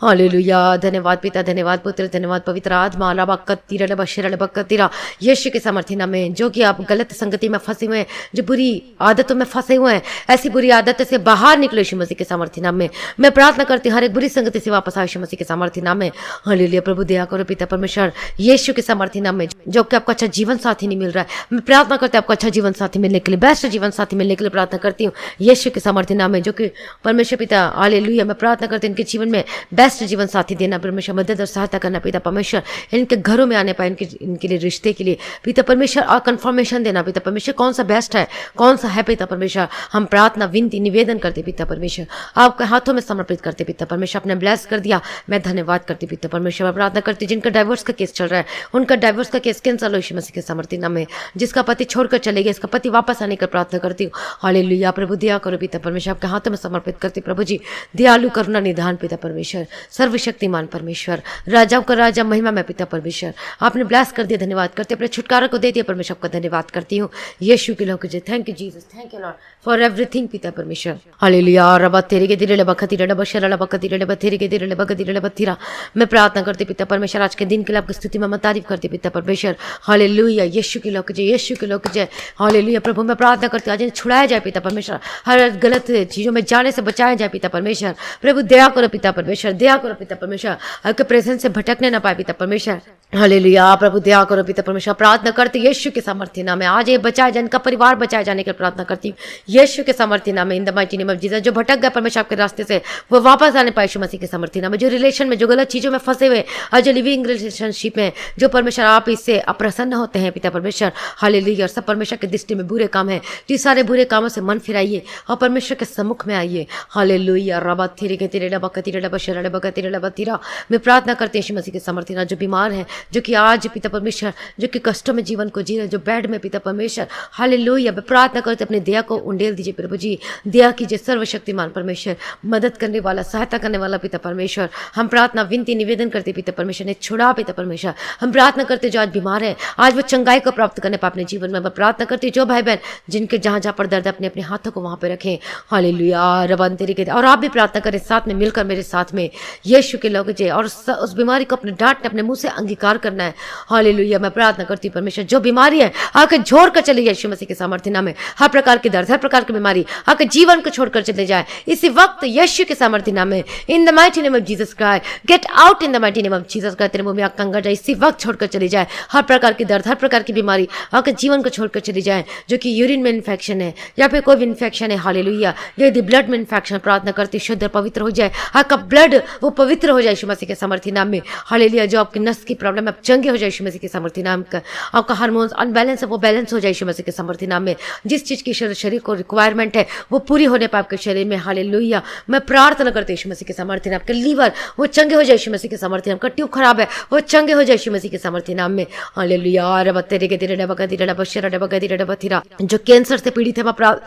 हालेलुया। धन्यवाद पिता, धन्यवाद पुत्र, धन्यवाद पवित्र आत्मा। रबा कत्तीरा डबा शर डबा कत्तीरा। यीशु के सामर्थ्य नाम में जो कि आप गलत संगति में फंसे हुए हैं, जो बुरी आदतों में फंसे हुए हैं, ऐसी बुरी आदतों से बाहर निकलो यीशु मसीह के सामर्थ्य नाम में। मैं प्रार्थना करती हूँ हर एक बुरी संगति से वापस आओ यीशु मसीह के सामर्थ्य नाम में। हालेलुया। प्रभु दया करो पिता परमेश्वर यीशु के सामर्थ्य नाम में। जो कि आपको अच्छा जीवन साथी नहीं मिल रहा है, मैं प्रार्थना करती हूँ आपको अच्छा जीवन साथी मिलने के लिए, बेस्ट जीवन साथी मिलने के लिए प्रार्थना करती हूँ यीशु के सामर्थ्य नाम में। जो कि परमेश्वर पिता हालेलुया, मैं प्रार्थना करती हूँ इनके जीवन में बेस्ट जीवन साथी देना परमेश्वर, मदद और सहायता करना पिता परमेश्वर, इनके घरों में आने पाए, इनके लिए रिश्ते के लिए पिता परमेश्वर और कंफर्मेशन देना पिता परमेश्वर, कौन सा बेस्ट है, कौन सा है पिता परमेश्वर। हम प्रार्थना विनती निवेदन करते पिता परमेश्वर, आपके हाथों में समर्पित करते पिता परमेश्वर। आपने ब्लेस कर दिया, मैं धन्यवाद करती पिता परमेश्वर। मैं प्रार्थना करती जिनका डाइवोर्स का केस चल रहा है, उनका डाइवोर्स का केस कैंसल हो यीशु मसीह के सामर्थ्य नाम में। जिसका पति छोड़कर चले गए, इसका पति वापस आने की प्रार्थना करती हूँ। हालेलुया। प्रभु दया करो पिता परमेश्वर, आपके हाथों में समर्पित करती प्रभु जी। दयालु करुणा निधान पिता परमेश्वर, सर्वशक्तिमान परमेश्वर, राजाओं का राजा, महिमा में पिता परमेश्वर, आपने ब्लेस कर दिया, धन्यवाद करते, अपने छुटकारा को दे दिया परमेश्वर, आपका धन्यवाद करती हूँ यीशु के लोग। Thank you Jesus, thank you Lord for everything पिता परमेश्वर। हालेलुया। रबा तेरे के दिले बखती रे बशर रे बखती रे बथेरे के दिले बखती रे बथीरा। मैं प्रार्थना करती पिता परमेश्वर आज के दिन के लिए आपकी स्तुति में मैं तारीफ करती पिता परमेश्वर। हालेलुया। यीशु के लोग जय, यीशु के लोग जय। हालेलुया। प्रभु मैं प्रार्थना करती हूँ आज छुड़ाया जाए पिता परमेश्वर, हर गलत चीजों में जाने से बचाया जाए पिता परमेश्वर। प्रभु दया करो पिता परमेश्वर, दया करो पिता परमेश्वर, आपके प्रेजेंस से भटकने ना पाए पिता परमेश्वर। हालेलुया। प्रभु दया करो पिता परमेश्वर। प्रार्थना करते यीशु के सामर्थ्य नाम में आज ये बचाए जाए, इनका परिवार बचाए जाने की प्रार्थना करती हूँ यीशु के सामर्थ्य नाम में। In the mighty name of Jesus, जो भटक गया परमेश्वर आपके रास्ते से, वो वापस आने पाए यीशु मसीह के सामर्थ्य नाम में। जो रिलेशन में, जो गलत चीजों में फंसे हुए और जो लिविंग रिलेशनशिप में, जो परमेश्वर आप इससे अप्रसन्न होते हैं पिता परमेश्वर। हालेलुया। और सब परमेश्वर के दृष्टि में बुरे काम है, तो सारे बुरे कामों से मन फिराइए और परमेश्वर के सम्मुख में आइए। हालेलुया। रबा थिरे के तिरे डबा कतिरे डबा शरा डबा कतिरे डबा तीरा। मैं प्रार्थना करते हैं यीशु मसीह के सामर्थ्य नाम, जो बीमार है, जो कि आज पिता परमेश्वर, जो कि कष्टों में जीवन को जी रहे, जो बेड में पिता परमेश्वर। हालेलुया। मैं प्रार्थना करते अपने दया को उंडेल दीजिए प्रभु जी, दया कीजिए सर्वशक्तिमान परमेश्वर, मदद करने वाला, सहायता करने वाला पिता परमेश्वर। हम प्रार्थना विनती निवेदन करते पिता परमेश्वर ने छुड़ा पिता परमेश्वर। हम प्रार्थना करते जो आज बीमार है, आज वो चंगाई को प्राप्त करने पाए अपने जीवन में। मैं प्रार्थना करती जो भाई बहन जिनके जहां जहां पर दर्द अपने अपने हाथों को वहां पर रखें। हालेलुया। रबन तेरे के, और आप भी प्रार्थना करें साथ में मिलकर मेरे साथ में यीशु के लोग जे, और उस बीमारी को अपने डांट अपने मुंह से अंगीकार करना है। हालेलुया। मैं प्रार्थना करती हूँ परमेश्वर, जो बीमारी है आके छोड़ कर चली जाए यीशु मसीह के सामर्थ्य नाम में। हर प्रकार की दर्द, हर प्रकार की बीमारी आके जीवन को छोड़कर चले जाए इसी वक्त यीशु के सामर्थ्य नाम में। In the mighty name of Jesus Christ, get out in the mighty name of Jesus Christ. तेरे मुंह में कंगा जाए इसी वक्त छोड़कर चली जाए। हर प्रकार की दर्द, हर प्रकार की बीमारी आके जीवन को छोड़कर चली जाए, जो कि यूरिन में इन्फेक्शन है या फिर कोई भी इन्फेक्शन है। हालेलुया। यदि ब्लड में इन्फेक्शन, प्रार्थना करती शुद्ध पवित्र हो जाए, आपका ब्लड वो पवित्र हो जाए यीशु मसीह के सामर्थ्य नाम में। हालेलुया। जो आपकी नस की प्रॉब्लम है चंगे हो जाए यीशु मसीह के सामर्थ्य नाम का। आपका हार्मोन्स अनबैलेंस है वो बैलेंस हो जाए यीशु मसीह के सामर्थ्य नाम में। जिस चीज की शरीर को रिक्वायरमेंट है वो पूरी होने पाए आपके शरीर में। हालेलुया। मैं प्रार्थना करती यीशु मसीह के सामर्थ्य नाम। आपके लीवर वो चंगे हो जाए यीशु मसीह के सामर्थ्य नाम। का ट्यूब खराब है वो चंगे हो जाए यीशु मसीह के सामर्थ्य नाम में। हालेलुया। रब तेरे के तेरे डबा गदी डबा शरा डबा गदी डबा थिरा। जो कैंसर से पीड़ित है,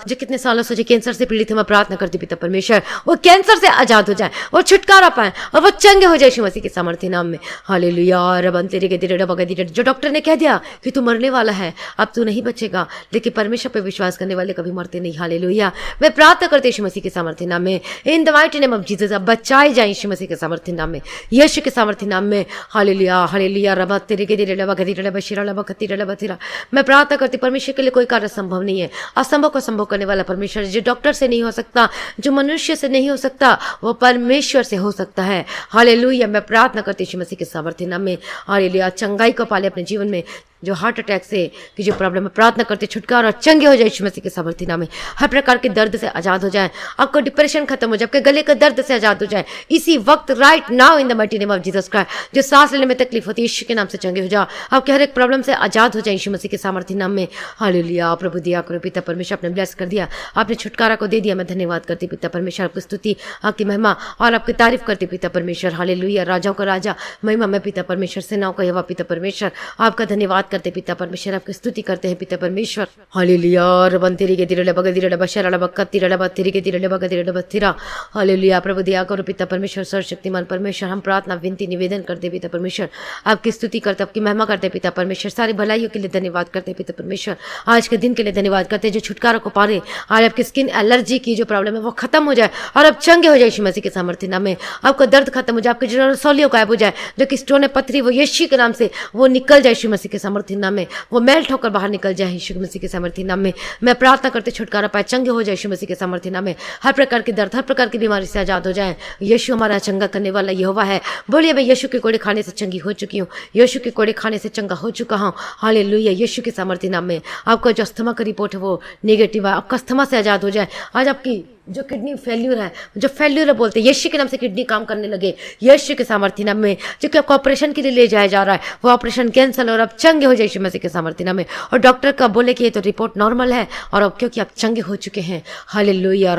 जो कितने सालों से जो कैंसर से पीड़ित है, मैं प्रार्थना करती पिता परमेश्वर वो कैंसर से आजाद हो जाए और छुटकारा पाए और वो चंगे हो जाए यीशु मसीह के सामर्थ्य नाम में। हालेलुया। रब तेरे के तेरे डबा गदी। जो डॉक्टर ने कह दिया कि तू मरने वाला है, अब तू नहीं बचेगा, लेकिन परमेश्वर पे विश्वास करने वाले कभी मरते नहीं। हालेलुया। मैं प्रार्थना करती यीशु मसीह के सामर्थ्य नाम में। In the mighty name of Jesus, अब बचाए जाए यीशु मसीह के सामर्थ्य नाम में, यीशु के सामर्थ्य नाम में। हालेलुया। हालेलुया। रब तेरे के तेरे डबा गदी डबा शिरा डबा खती डबा थिरा। मैं प्रार्थना करती परमेश्वर के लिए कोई कार्य संभव नहीं है। असंभव को संभव करने वाला परमेश्वर, जो डॉक्टर से नहीं हो सकता, जो मनुष्य से नहीं हो सकता, वो परमेश्वर से हो सकता है। हालेलुया। मैं प्रार्थना करती यीशु मसीह के सामर्थ्य नाम में। हालेलुया। चंगाई को पाले अपने जीवन में। जो हार्ट अटैक से की जो प्रॉब्लम है, प्रार्थना करते छुटकारा और चंगे हो जाए यीशु मसीह के सामर्थ्य नाम में। हर प्रकार के दर्द से आजाद हो जाए, आपको डिप्रेशन खत्म हो जाए, आपके गले के दर्द से आजाद हो जाए इसी वक्त, right now in the mighty name of Jesus Christ. जो सांस लेने में तकलीफ होती है यीशु के नाम से चंगे हो जाओ, आपके हर एक प्रॉब्लम से आजाद हो जाए यीशु मसीह के सामर्थ्य नाम में। हालेलुया। प्रभु दया करो पिता परमेश्वर, आपने ब्लेस कर दिया, आपने छुटकारा को दे दिया। मैं धन्यवाद करती पिता परमेश्वर, आपकी स्तुति, आपकी महिमा और आपकी तारीफ करती पिता परमेश्वर। हालेलुया। राजाओं का राजा, महिमा में पिता परमेश्वर, सेनाओं का यहोवा पिता परमेश्वर, आपका धन्यवाद करते पिता परमेश्वर, आपकी स्तुति करते हैं पिता परमेश्वर। हालेलुया। रबंतिरी के तिरले बगदिरले बशरले बकतिरले बत्तिरी के तिरले बगदिरले बत्तिरा। हालेलुया। प्रभु दया करो पिता परमेश्वर, सर्वशक्तिमान परमेश्वर, हम प्रार्थना विनती निवेदन करते पिता परमेश्वर, आपकी स्तुति करते, आपकी महिमा करते पिता परमेश्वर, सारी भलाइयों के लिए धन्यवाद करते पिता परमेश्वर, आज के दिन के लिए धन्यवाद करते, जो छुटकारा को पा रहे, आज आपकी स्किन एलर्जी की जो प्रॉब्लम है वो खत्म हो जाए और अब चंगे हो जाए यीशु मसीह के सामर्थ्य नाम में। आपका दर्द खत्म हो जाए, आपके जो रसौलियों गायब हो जाए, जो कि स्टोन है पत्थरी वो यीशु के नाम से वो निकल जाए यीशु मसीह के सामर्थ्य नाम में, वो मेल्ट होकर बाहर निकल जाए यीशु मसीह के सामर्थ्य नाम में। मैं प्रार्थना करते छुटकारा पाए, चंगे हो जाए यीशु मसीह के सामर्थ्य नाम में, हर प्रकार के दर्द, हर प्रकार की बीमारी से आजाद हो जाए। यीशु हमारा चंगा करने वाला यहोवा है। बोलिए मैं यीशु के कोड़े खाने से चंगी हो चुकी हूँ, यीशु के कोड़े खाने से चंगा हो चुका हूँ। हालेलुया। यीशु के सामर्थ्य नाम में आपका जो अस्थमा का रिपोर्ट है वो नेगेटिव है, आपका अस्थमा से आजाद हो जाए। आज आपकी जो किडनी फेल्यूर है, जो फेल्यूर है बोलते हैं, यीशु के नाम से किडनी काम करने लगे यीशु के सामर्थ्य नाम में। जो कि आपको ऑपरेशन के लिए ले जाया जा रहा है वो ऑपरेशन कैंसिल और अब चंगे हो जाए यीशु मसीह के सामर्थ्य नाम में। और डॉक्टर का बोले कि ये तो रिपोर्ट नॉर्मल है और अब क्योंकि आप चंगे हो चुके हैं। Hallelujah.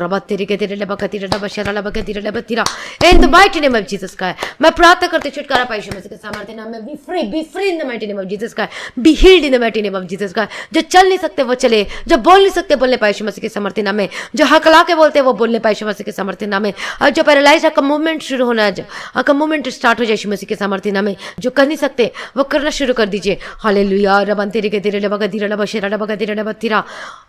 In the mighty name of Jesus का मैं प्रार्थना करते छुटकारा पाए यीशु मसीह के सामर्थ्य नाम में। Be free in the mighty name of Jesus का, be healed in the mighty name of Jesus का। जो चल नहीं सकते वो चले, जो बोल नहीं सकते बोलने पाए यीशु मसीह के सामर्थ्य नाम में, जो हकला के बोलते वो बोलने पाए यीशु मसीह के सामर्थ्य नाम में। और जो पैरालाइज आपका मूवमेंट शुरू होना है, आपका मूवमेंट स्टार्ट हो जाए यीशु मसीह के सामर्थ्य नाम में। जो कर नहीं सकते वो करना शुरू कर दीजिए। हालेलुया। रबंतिरी के तिरले बगदिरले बशरले बगदिरले बत्तिरा।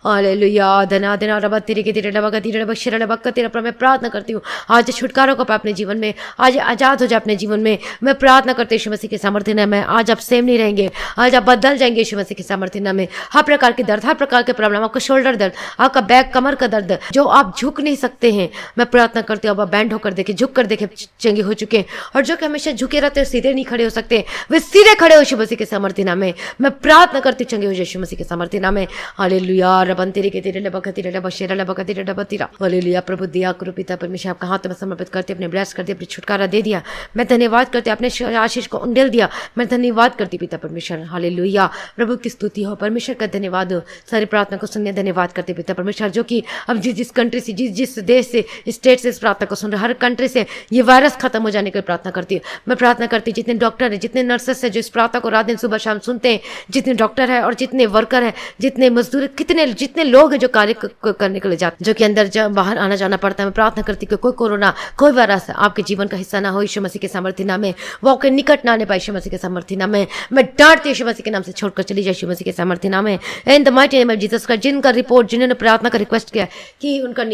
हालेलुया। धना धना रबंतिरी के तिरले बगदिरले बशरले बगतिरा। पर मैं प्रार्थना करती हूँ आज छुटकारा को अपने जीवन में, आज आजाद हो जाए अपने जीवन में। मैं प्रार्थना करती हूँ यीशु मसीह के सामर्थ्य नाम में, आज आप सेम नहीं रहेंगे, आज आप बदल जाएंगे यीशु मसीह के सामर्थ्य नाम में। हर प्रकार के दर्द, हर प्रकार के प्रॉब्लम, आपका शोल्डर दर्द, आपका बैक कमर का दर्द, जो आप झुक नहीं सकते हैं, मैं प्रार्थना करती हूँ अब बैंड होकर देखे, झुक कर देखे चंगे हो चुके हैं। और जो कि हमेशा झुके रहते हैं, सीधे नहीं खड़े हो सकते, वे सीधे खड़े हो यीशु मसीह के सामर्थ्य नाम में। मैं प्रार्थना करती हूँ चंगे हो यीशु मसीह के सामर्थ्य नाम में। हालेलुया। रबंतिरी के तिरले बगतिरले बशरले बगतिरले बत्तिरा। हालेलुया। प्रभु दया करो पिता परमेश्वर, आपका हाथ में समर्पित करते, अपने ब्लेस कर दिया, अपने छुटकारा दे दिया, मैं धन्यवाद करते, अपने आशीष को उंडेल दिया, मैं धन्यवाद करती पिता परमेश्वर। हालेलुया। प्रभु की स्तुति हो, परमेश्वर का धन्यवाद हो, सारी प्रार्थना को सुनने धन्यवाद करते पिता परमेश्वर। जो कि अब जिस कंट्री से, जिस देश से, स्टेट से इस प्रार्थना को सुन रहे, हर कंट्री से ये वायरस खत्म हो जाने की प्रार्थना करती हूँ। मैं प्रार्थना करती हूँ जितने डॉक्टर हैं, जितने नर्सेस हैं जो इस प्रार्थना को रात दिन सुबह शाम सुनते हैं, जितने डॉक्टर हैं और जितने वर्कर हैं, जितने मजदूर, जितने लोग हैं जो कार्य करने के लिए जाते, जो कि अंदर बाहर आना जाना पड़ता है, मैं प्रार्थना करती हूँ कोई कोरोना, कोई वायरस आपके जीवन का हिस्सा ना हो यीशु मसीह के सामर्थ्य नाम में। वो आपके निकट ना आने पाए यीशु मसीह के सामर्थ्य नाम में। मैं डांटती यीशु मसीह के नाम से छोड़कर चली जाए यीशु मसीह के सामर्थ्य नाम में। In the mighty name of Jesus का जिनका रिपोर्ट, जिन्होंने प्रार्थना का रिक्वेस्ट किया कि उनका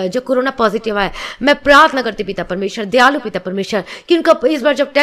जो कोरोना पॉजिटिव है, मैं प्रार्थना करती पिता परमेश्वर, दयालु पिता परमेश्वर, कि उनका इस बार जब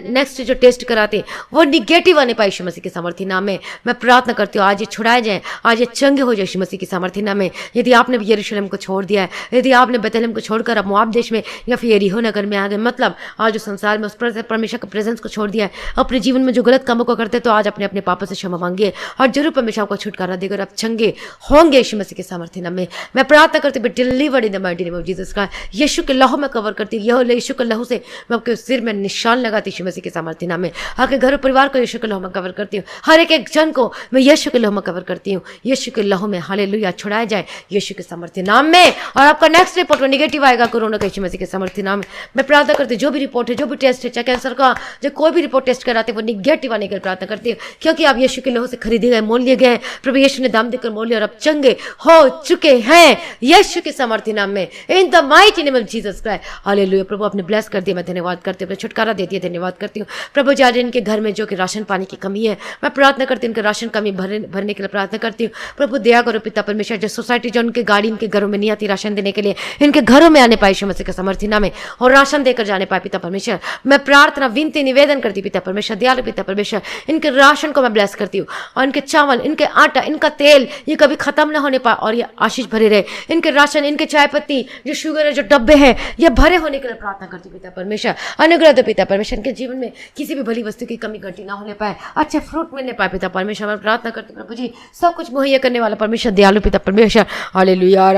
नेक्स्ट जो टेस्ट कराते वो निगेटिव आने पाए यीशु मसीह के सामर्थ्य नाम में। मैं प्रार्थना करती हूँ आज ये छुड़ाए जाए, आज ये चंगे हो जाए यीशु मसीह के सामर्थ्य नाम में। यदि आपने यरूशलेम को छोड़ दिया है, यदि आपने बेथलेहम को छोड़कर अब मोआब देश में या फिर यरीहो नगर में आ गए, मतलब आज जो संसार में उस परमेश्वर के प्रेजेंस को छोड़ दिया है, अपने जीवन में जो गलत कामों को करते, तो आज अपने अपने पापों से क्षमा मांगिए और जरूर परमेश्वर आपको छुटकारा देकर आप चंगे होंगे यीशु मसीह के सामर्थ्य नाम में। मैं प्रार्थना करती हूँ delivered in the mighty name of Jesus का, यीशु के लहू में कवर करती हूँ, यीशु के लहू से मैं आपके सिर में निशान लगाती यीशु मसीह के सामर्थ्य नाम में। आपके घर परिवार को यीशु के लहू में कवर करती हूँ, हर एक जन को मैं यीशु के लहू में कवर करती हूँ, यीशु के लहू में। हालेलुया। छुड़ाया जाए यीशु के सामर्थ्य नाम में। और आपका नेक्स्ट रिपोर्ट में निगेटिव आएगा कोरोना का यीशु मसीह के सामर्थ्य नाम में। मैं प्रार्थना करती हूँ जो भी रिपोर्ट है, जो भी टेस्ट है, चाहे कैंसर का जो कोई भी रिपोर्ट टेस्ट कराते वो निगेटिव आने की प्रार्थना करती हूँ, क्योंकि आप यीशु के लहू से खरीदे गए, मोल लिए गए, प्रभु यीशु ने दाम देकर मोल लिया और अब चंगे हो चुके हैं यीशु के सामर्थ्य नाम में। In the mighty name of Jesus Christ. Hallelujah. प्रभु अपने ब्लेस कर दिया, मैं धन्यवाद करती हूँ, अपने छुटकारा दे दिया, धन्यवाद करती हूँ। प्रभु आज इनके घर में जो कि राशन पानी की कमी है, मैं प्रार्थना करती हूँ इनके राशन कमी भरने के लिए प्रार्थना करती हूँ। प्रभु दया करो पिता परमेश्वर, जो सोसाइटी जो उनके गाड़ी इनके घरों में नहीं आती राशन देने के लिए, इनके घरों में आने पाए यीशु मसीह के सामर्थ्य नाम में और राशन देकर जाने पाए पिता परमेश्वर। मैं प्रार्थना विनती निवेदन करती पिता परमेश्वर, दयालु पिता परमेश्वर, इनके राशन को मैं ब्लेस करती हूँ और इनके चावल, इनके आटा, इनका तेल ये कभी खत्म ना होने पाए और ये आशीष भरे रहे। इनके राशन, इनके चाय पत्ती, जो शुगर है, जो डब्बे हैं, ये भरे होने के लिए प्रार्थना करती पिता परमेश्वर। अनुग्रह दो पिता परमेश्वर, इनके जीवन में किसी भी भली वस्तु की कमी घटी ना होने पाए, अच्छे फ्रूट मिलने पाए पिता परमेश्वर। मैं प्रार्थना करती प्रभु जी सब कुछ मुहैया करने वाला परमेश्वर, दयालु पिता परमेश्वर। हालेलुया।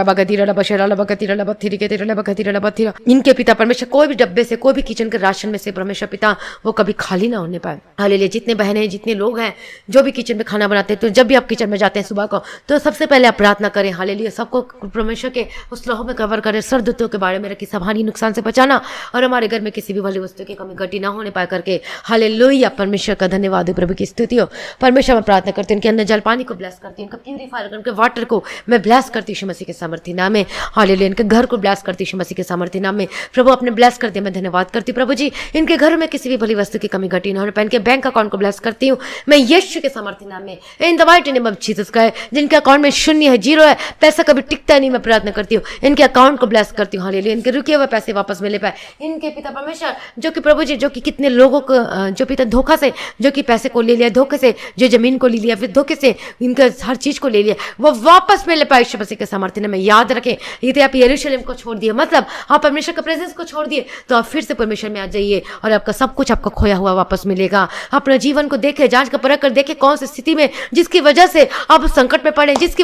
इनके पिता परमेश्वर कोई भी डब्बे से, कोई भी किचन के राशन में से परमेश्वर पिता वो कभी खाली ना होने पाए। हालेलुया। जितने बहनें हैं, जितने लोग हैं जो भी किचन में खाना बनाते हैं, तो जब भी आप किचन में जाते हैं सुबह को, तो सबसे पहले आप प्रार्थना करें। हालेलुया। सबको परमेश्वर के उस लोहो में कवर करे, सरदूतों के बारे में रखी, सब हानि नुकसान से बचाना और हमारे घर में किसी भी भली वस्तु की कमी घटी ना होने पाए करके। हालेलुया, परमेश्वर का धन्यवाद हो, प्रभु की स्तुति हो। परमेश्वर मैं प्रार्थना करती हूँ उनके अन्य जल पानी को ब्लेस करती हूँ, उनका प्यूरीफायर उनके वाटर को मैं ब्लेस करती हूँ यीशु मसीह के सामर्थी नाम में। हालेलुया, इनके घर को ब्लेस करती हूँ यीशु मसीह के सामर्थी नाम में। प्रभु अपने ब्लेस करते मैं धन्यवाद करती हूँ प्रभु जी, इनके घर में किसी भी भली वस्तु की कमी घटी ना होने पाए। इनके बैंक अकाउंट को ब्लेस करती हूँ मैं यीशु के सामर्थी नाम में, in the mighty name of Jesus का। जिनके अकाउंट में शून्य है, जीरो है, पैसा कभी टिकता नहीं, मैं प्रार्थना करती हूँ इनके अकाउंट को ब्लेस करती हूँ। हालेलुया, इनके रुके हुए पैसे वापस मिले पाए। इनके पिता परमेश्वर जो कि प्रभु जी, जो कि कितने लोगों को जो पिता धोखा से, जो कि पैसे को ले लिया धोखे से, जो जमीन को ले लिया फिर धोखे से, इनका हर चीज को ले लिया, वो वापस मिले पाए यीशु मसीह के सामर्थ्य में। याद रखें, यदि आप यरूशलेम को छोड़ दिए, मतलब आप परमेश्वर के प्रेजेंस को छोड़ दिए, तो आप फिर से परमेश्वर में आ जाइए और आपका सब कुछ आपका खोया हुआ वापस मिलेगा। अपने जीवन को देखें, जांच का परख कर देखें कौन सी स्थिति में, जिसकी वजह से आप संकट में पड़े, जिसकी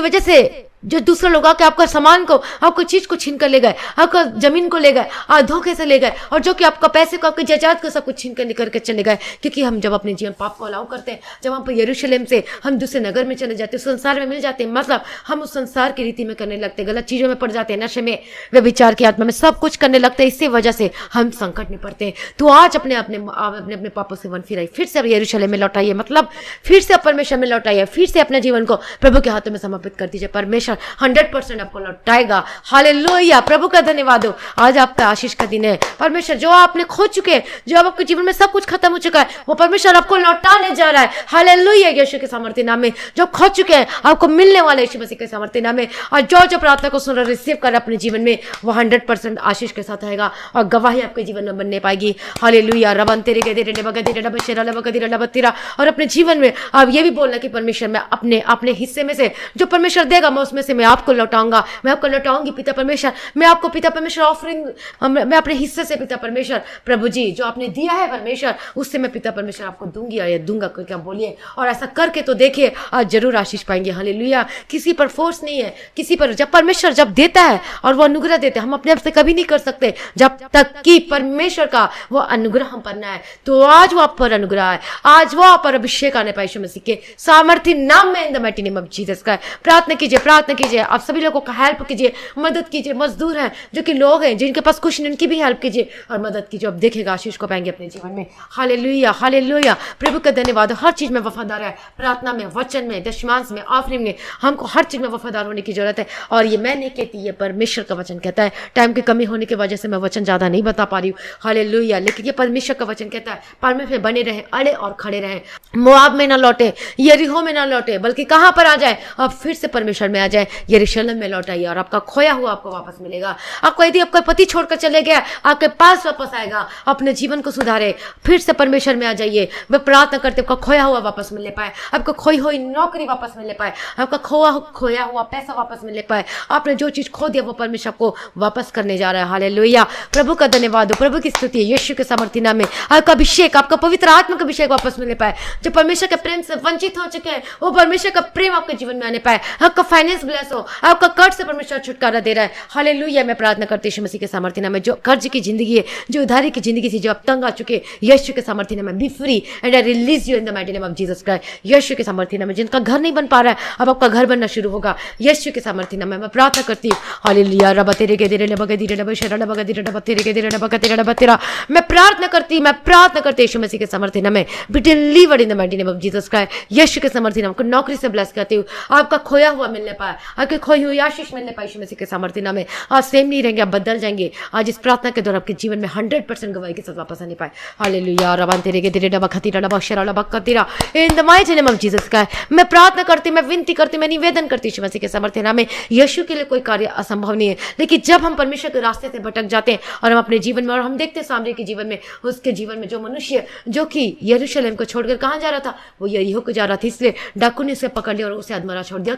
वजह से जो दूसरे लोग आके आपका सामान को, आपको चीज को छीन कर ले गए, आपका जमीन को ले गए, धोखे से ले गए, और जो कि आपका पैसे को, आपकी जायदाद को सब कुछ छीन कर निकल के चले गए। क्योंकि हम जब अपने जीवन पाप को अलाउ करते हैं, जब हम यरूशलेम से हम दूसरे नगर में चले जाते हैं, संसार में मिल जाते हैं, मतलब हम उस संसार की रीति में करने लगते हैं, गलत चीजों में पड़ जाते हैं, नशे में, व्यभिचार की आत्मा में, सब कुछ करने लगते हैं। इसी वजह से हम संकट में पड़ते हैं। तो आज अपने अपने पापों से वन फिराइए, फिर से यरूशलेम में लौटाइए, मतलब फिर से परमेश्वर में लौटाइए, फिर से अपने जीवन को प्रभु के हाथों में समर्पित कर दीजिए। परमेश्वर 100% आपको लौटाएगा। हालेलुया, प्रभु का धन्यवाद हो। आज आपका आशीष का दिन है। परमेश्वर जो आपने खो चुके हैं, जो अब आपके जीवन में सब कुछ खत्म हो चुका है, वो परमेश्वर आपको लौटाने जा रहा है। हालेलुया, यीशु के सामर्थ्य नाम में। जो खो चुके हैं आपको मिलने वाले यीशु मसीह के सामर्थ्य नाम में। और जो प्रार्थना को सुन रहा, रिसीव कर अपने जीवन में, वो 100% आशीष के साथ आएगा और गवाही आपके जीवन में बनने पाएगी। हालेलुया, रबन तेरे के तेरे बगदे बशेरा बगदे लबतीरा। और अपने जीवन में आप ये भी बोलना कि परमेश्वर मैं अपने हिस्से में से जो परमेश्वर देगा, मैं उसमें से मैं आपको लौटाऊंगा, मैं आपको लौटाऊंगी पिता परमेश्वर। मैं आपको पिता परमेश्वर ऑफरिंग, मैं अपने हिस्से से पिता परमेश्वर, प्रभु जी जो आपने दिया है परमेश्वर, उससे मैं पिता परमेश्वर आपको दूंगी और दूंगा, क्या बोलिए। और ऐसा करके तो देखिए आज जरूर आशीष पाएंगे। हालेलुया, किसी पर फोर्स नहीं है, किसी पर, जब परमेश्वर जब देता है और वो अनुग्रह देते हैं, हम अपने आप से कभी नहीं कर सकते जब तक कि परमेश्वर का वो अनुग्रह हम पर ना है। तो आज वो आप पर अनुग्रह है, आज वो आप पर अभिषेक आने पाए यीशु मसीह के सामर्थ्य नाम में, in the mighty name of Jesus का। प्रार्थना कीजिए, आप सभी लोगों का हेल्प कीजिए, मदद कीजिए। मजदूर हैं, जो कि लोग हैं जिनके पास कुछ नहीं, उनकी भी हेल्प कीजिए और मदद कीजिए। अब देखेगा आशीष को पाएंगे अपने जीवन में। हालेलुया, हालेलुया, प्रभु का धन्यवाद। हर चीज में वफादार है, प्रार्थना में, वचन में, दशमांश में, ऑफरिंग में, हमको हर चीज में वफादार होने की जरूरत है। और ये मैं नहीं कहती, ये परमेश्वर का वचन कहता है। टाइम की कमी होने की वजह से मैं वचन ज्यादा नहीं बता पा रही हूँ। हालेलुया, लेकिन ये परमेश्वर का वचन कहता है, परमेश्वर में बने रहे, अड़े और खड़े रहे, मोआब में ना लौटे, यरीहो में ना लौटे, बल्कि कहां पर आ जाए, अब फिर से परमेश्वर में आ जाए, यरूशलेम में लौटाइए और आपका खोया हुआ आपको वापस मिलेगा। आपको यदि आपका पति छोड़कर चले गया, आपके पास वापस आएगा। अपने जीवन को सुधारे, फिर से परमेश्वर में आ जाइए। मैं प्रार्थना करते आपका खोया हुआ वापस मिलने पाए, आपको खोई हुई नौकरी वापस मिलने पाए, आपका खोया हुआ पैसा वापस मिलने पाए। आपने जो चीज खो दिया वो परमेश्वर आपको वापस करने जा रहा है। हालेलुया, प्रभु का धन्यवाद हो, प्रभु की स्तुति है, यीशु के सामर्थ्य नाम में। आपका अभिषेक, आपका पवित्र आत्मा का अभिषेक वापस मिलने पाए। जो परमेश्वर के प्रेम से वंचित हो चुके हैं, वो परमेश्वर का प्रेम आपके जीवन में आने पाए। आपका फाइनेंस ब्लेस हो, आपका कर्ज से परमेश्वर छुटकारा दे रहा है। हालेलुया, मैं प्रार्थना करती हूं यीशु मसीह के सामर्थ्य नाम में। जो कर्ज की जिंदगी है, जो उधारी की जिंदगी थी, जो अब तंग आ चुके, यीशु के सामर्थ्य नाम में, be free and I release you in the mighty name of Jesus Christ. Yeshu के सामर्थ्य नाम में। जिनका घर नहीं बन पा रहा है, अब आपका घर बनना शुरू होगा, यीशु के सामर्थ्य नाम में। मैं प्रार्थना करती हूँ। हालेलुया, रब तेरे के तेरे लबगे तेरे लब शरण लबगे तेरे लब तेरे के तेरे लबगे तेरे लब तेरा। मैं प्रार्थना करती यीशु मसीह के सामर्थ्य नाम में, be delivered in the mighty name of Jesus Christ. Yeshu के सामर्थ्य नाम को नौकरी से ब्लेस करती हूँ। आपका खोया हुआ मिलने पाए, आपके खोई हुई आशीष मिलने पाए यीशु मसीह के सामर्थ्य नाम में। आज सेम नहीं रहेंगे, आप बदल जाएंगे। आज इस प्रार्थना के दौरान आपके जीवन में 100% गवाही के साथ वापस आने पाए। हालेलुया, रबान तेरे के तेरे डबा खतीरा डबा शरा डबा कतीरा in the mighty name of Jesus का। मैं प्रार्थना करती, मैं विनती करती, मैं निवेदन करती यीशु मसीह के सामर्थ्य नाम में। यीशु के लिए कोई कार्य असंभव नहीं है, लेकिन जब हम परमेश्वर के रास्ते से भटक जाते हैं और हम अपने जीवन में, और हम देखते हैं सामने के जीवन में, उसके जीवन में जो मनुष्य जो कि यरूशलेम को छोड़कर कहां जा रहा था, वो यरीहो को जा रहा था, इसलिए डाकू ने उसे पकड़ लिया और उसे अधमरा छोड़ दिया।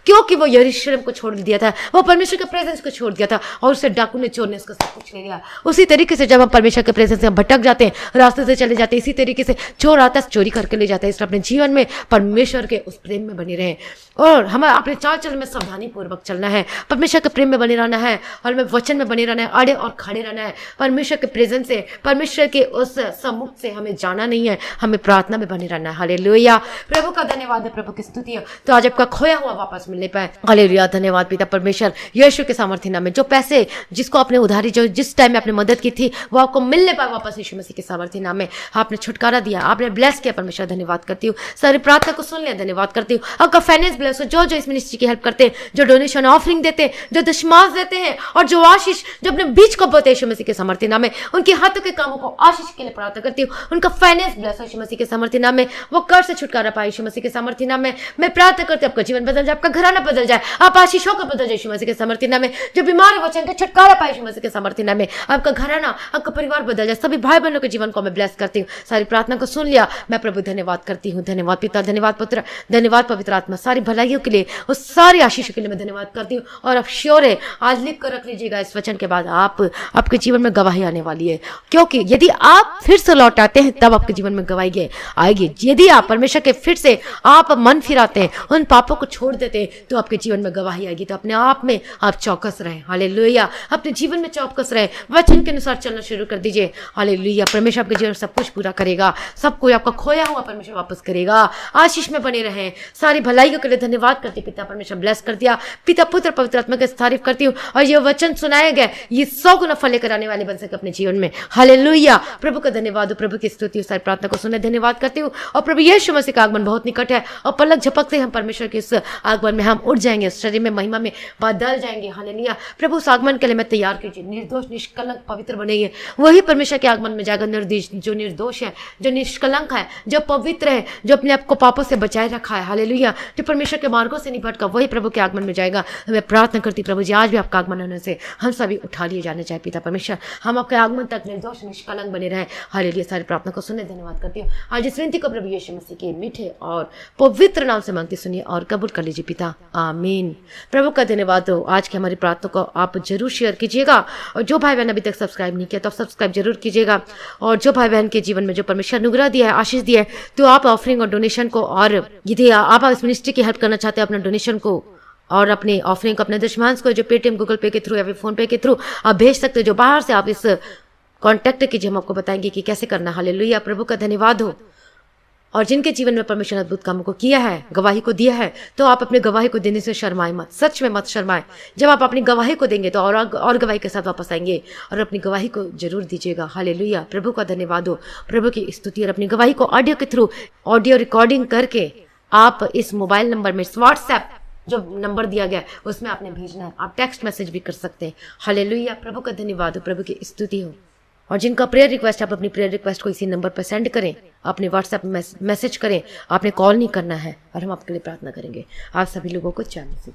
क्योंकि वो यरूशलेम को छोड़ दिया था, वो परमेश्वर के प्रेजेंस को छोड़ दिया था और उसे डाकू ने, चोर ने उसका सब कुछ ले लिया। उसी तरीके से जब हम परमेश्वर के प्रेजेंस से भटक जाते हैं, रास्ते से चले जाते हैं, इसी तरीके से चोर आता है, चोरी करके ले जाता है। इसलिए अपने जीवन में परमेश्वर के उस प्रेम में बने रहें और हमें अपने चाल चलन में सावधानी पूर्वक चलना है, परमेश्वर के प्रेम में बने रहना है और हमें वचन में बने रहना है, अड़े और खड़े रहना है। परमेश्वर के प्रेजेंस से, परमेश्वर के उस सम्मुख से हमें जाना नहीं है, हमें प्रार्थना में बने रहना है। हालेलुया, प्रभु का धन्यवाद है, प्रभु की स्तुति है। तो आज आपका खोया हुआ वापस मिलने पाए, हालेलुया, धन्यवाद पिता परमेश्वर, यीशु के सामर्थ्य नाम में जो पैसे जिसको आपने उधारी जो जिस टाइम में आपने मदद की थी वो आपको मिलने पाए वापस यीशु मसीह के सामर्थ्य नाम में। आपने छुटकारा दिया, आपने ब्लेस किया परमेश्वर, धन्यवाद करती हूँ। सारी प्रार्थना को सुन लिया, धन्यवाद करती हूँ। आपका फाइनेंस ब्लेस हो, जो जो इस मिनिस्ट्री की हेल्प करते हैं, जो डोनेशन ऑफरिंग देते हैं, जो दशमांश देते हैं और जो आशीष जो अपने बीच को बोते यीशु मसीह के सामर्थ्य नाम में, उनके हाथों के कामों को आशीष के लिए प्रार्थना करती हूँ। उनका फाइनेंस ब्लेस हो यीशु मसीह के सामर्थ्य नाम में, वो कर्ज से छुटकारा पाए यीशु मसीह के सामर्थ्य नाम में। मैं प्रार्थना करती हूँ आपका जीवन बदल जाए, आपका घराना बदल जाए, आप आशीषों को बदल जाए यीशु मसीह के सामर्थ्य नाम में। जो बीमार है वो चैन का छुटकारा पाए यीशु मसीह के सामर्थ्य नाम में। आपका घराना, आपका परिवार बदल जाए, सभी भाई बहनों के जीवन को मैं ब्लेस करती हूँ। सारी प्रार्थना को सुन लिया, मैं प्रभु धन्यवाद करती हूँ। धन्यवाद पिता, धन्यवाद पुत्र, धन्यवाद पवित्र आत्मा, सारी भलाइयों के लिए, उस सारी आशीषों के लिए मैं धन्यवाद करती हूँ। और अब श्योर है, आज लिख कर रख लीजिएगा, इस वचन के बाद आपके जीवन में गवाही आने वाली है। क्योंकि यदि आप फिर से लौट आते हैं तब आपके जीवन में गवाही आएगी। यदि आप परमेश्वर के फिर से आप मन फिराते हैं, उन पापों को छोड़ देते हैं, तो आपके जीवन में गवाही आएगी। तो अपने आप में आप चौकस रहे, हालेलुया, अपने जीवन में चौकस रहे, वचन के अनुसार चलना शुरू कर दीजिए, हालेलुया। परमेश्वर आपके जीवन में सब कुछ पूरा करेगा, सब कोई आपका खोया हुआ परमेश्वर वापस करेगा। आशीष में बने रहे, सारी भलाइयों के लिए धन्यवाद करती पिता परमेश्वर ब्लेस कर दिया। पिता पुत्र पवित्र आत्मा की तारीफ करती हूँ और ये वचन सुनाए गए ये 100 गुना फल लेकर आने वाले बन सके अपने जीवन में, हालेलुया। प्रभु का धन्यवाद हो, प्रभु की स्तुति हो, सारी प्रार्थना को सुने धन्यवाद करती हूँ। और प्रभु यीशु मसीह का आगमन बहुत निकट है और पलक झपकते हम परमेश्वर के इस आगमन में हम उठ जाएंगे, शरीर में महिमा में बदल जाएंगे, हालेलुया। प्रभु उस आगमन के लिए मैं तैयार कीजिए, निर्दोष निष्कलंक पवित्र बनेंगे, वही परमेश्वर के आगमन में जाएगा। जो निर्दोष है, जो निष्कलंक है, जो पवित्र है, जो अपने आप को पापों से बचाए रखा है, हालेलुया, जो परमेश्वर के मार्गों से नहीं भटका, वही प्रभु के आगमन में जाएगा। मैं प्रार्थना करती प्रभु जी, आज भी आपका आगमन होने से हम सभी उठा लिए जाने चाहे पिता परमेश्वर, हम आपके आगमन तक निर्दोष निष्कलंक बने रहे, हालेलुया। सारी प्रार्थना को सुनने धन्यवाद करती हूँ। आज इस विनती को प्रभु यीशु मसीह के मीठे और पवित्र नाम से मांगती सुनिए और कबूल कर लीजिए पिता, आमीन। प्रभु का धन्यवाद हो। आज की हमारी प्रार्थना को आप जरूर शेयर कीजिएगा और जो भाई बहन अभी तक सब्सक्राइब नहीं किया तो सब्सक्राइब जरूर कीजिएगा। और जो भाई बहन के जीवन में जो परमेश्वर अनुग्रह दिया है, आशीष दिया है, तो आप ऑफरिंग और डोनेशन को, और यदि आप इस मिनिस्ट्री की हेल्प करना चाहते हैं, अपना डोनेशन को और अपने ऑफरिंग को, अपने दशमांश को जो पेटीएम गूगल पे के थ्रू या फिर फोन पे के थ्रू आप भेज सकते हो, जो बाहर से आप इस कॉन्टैक्ट कीजिए, हम आपको बताएंगे कि कैसे करना, हालेलुया। प्रभु का धन्यवाद हो। और जिनके जीवन में परमेश्वर अद्भुत कामों को किया है, गवाही को दिया है, तो आप अपने गवाही को देने से शर्माए मत, सच में मत शर्माए। जब आप अपनी गवाही को देंगे तो और गवाही के साथ वापस आएंगे और अपनी गवाही को जरूर दीजिएगा, हालेलुया। प्रभु का धन्यवाद हो, प्रभु की स्तुति। और अपनी गवाही को ऑडियो के थ्रू, ऑडियो रिकॉर्डिंग करके आप इस मोबाइल नंबर में, व्हाट्सएप जो नंबर दिया गया उसमें आपने भेजना है। आप टेक्स्ट मैसेज भी कर सकते हैं, हालेलुया। प्रभु का धन्यवाद हो, प्रभु की स्तुति हो। और जिनका प्रेयर रिक्वेस्ट, आप अपनी प्रेयर रिक्वेस्ट को इसी नंबर पर सेंड करें, अपने व्हाट्सएप मैसेज करें, आपने कॉल नहीं करना है और हम आपके लिए प्रार्थना करेंगे। आप सभी लोगों को चैन से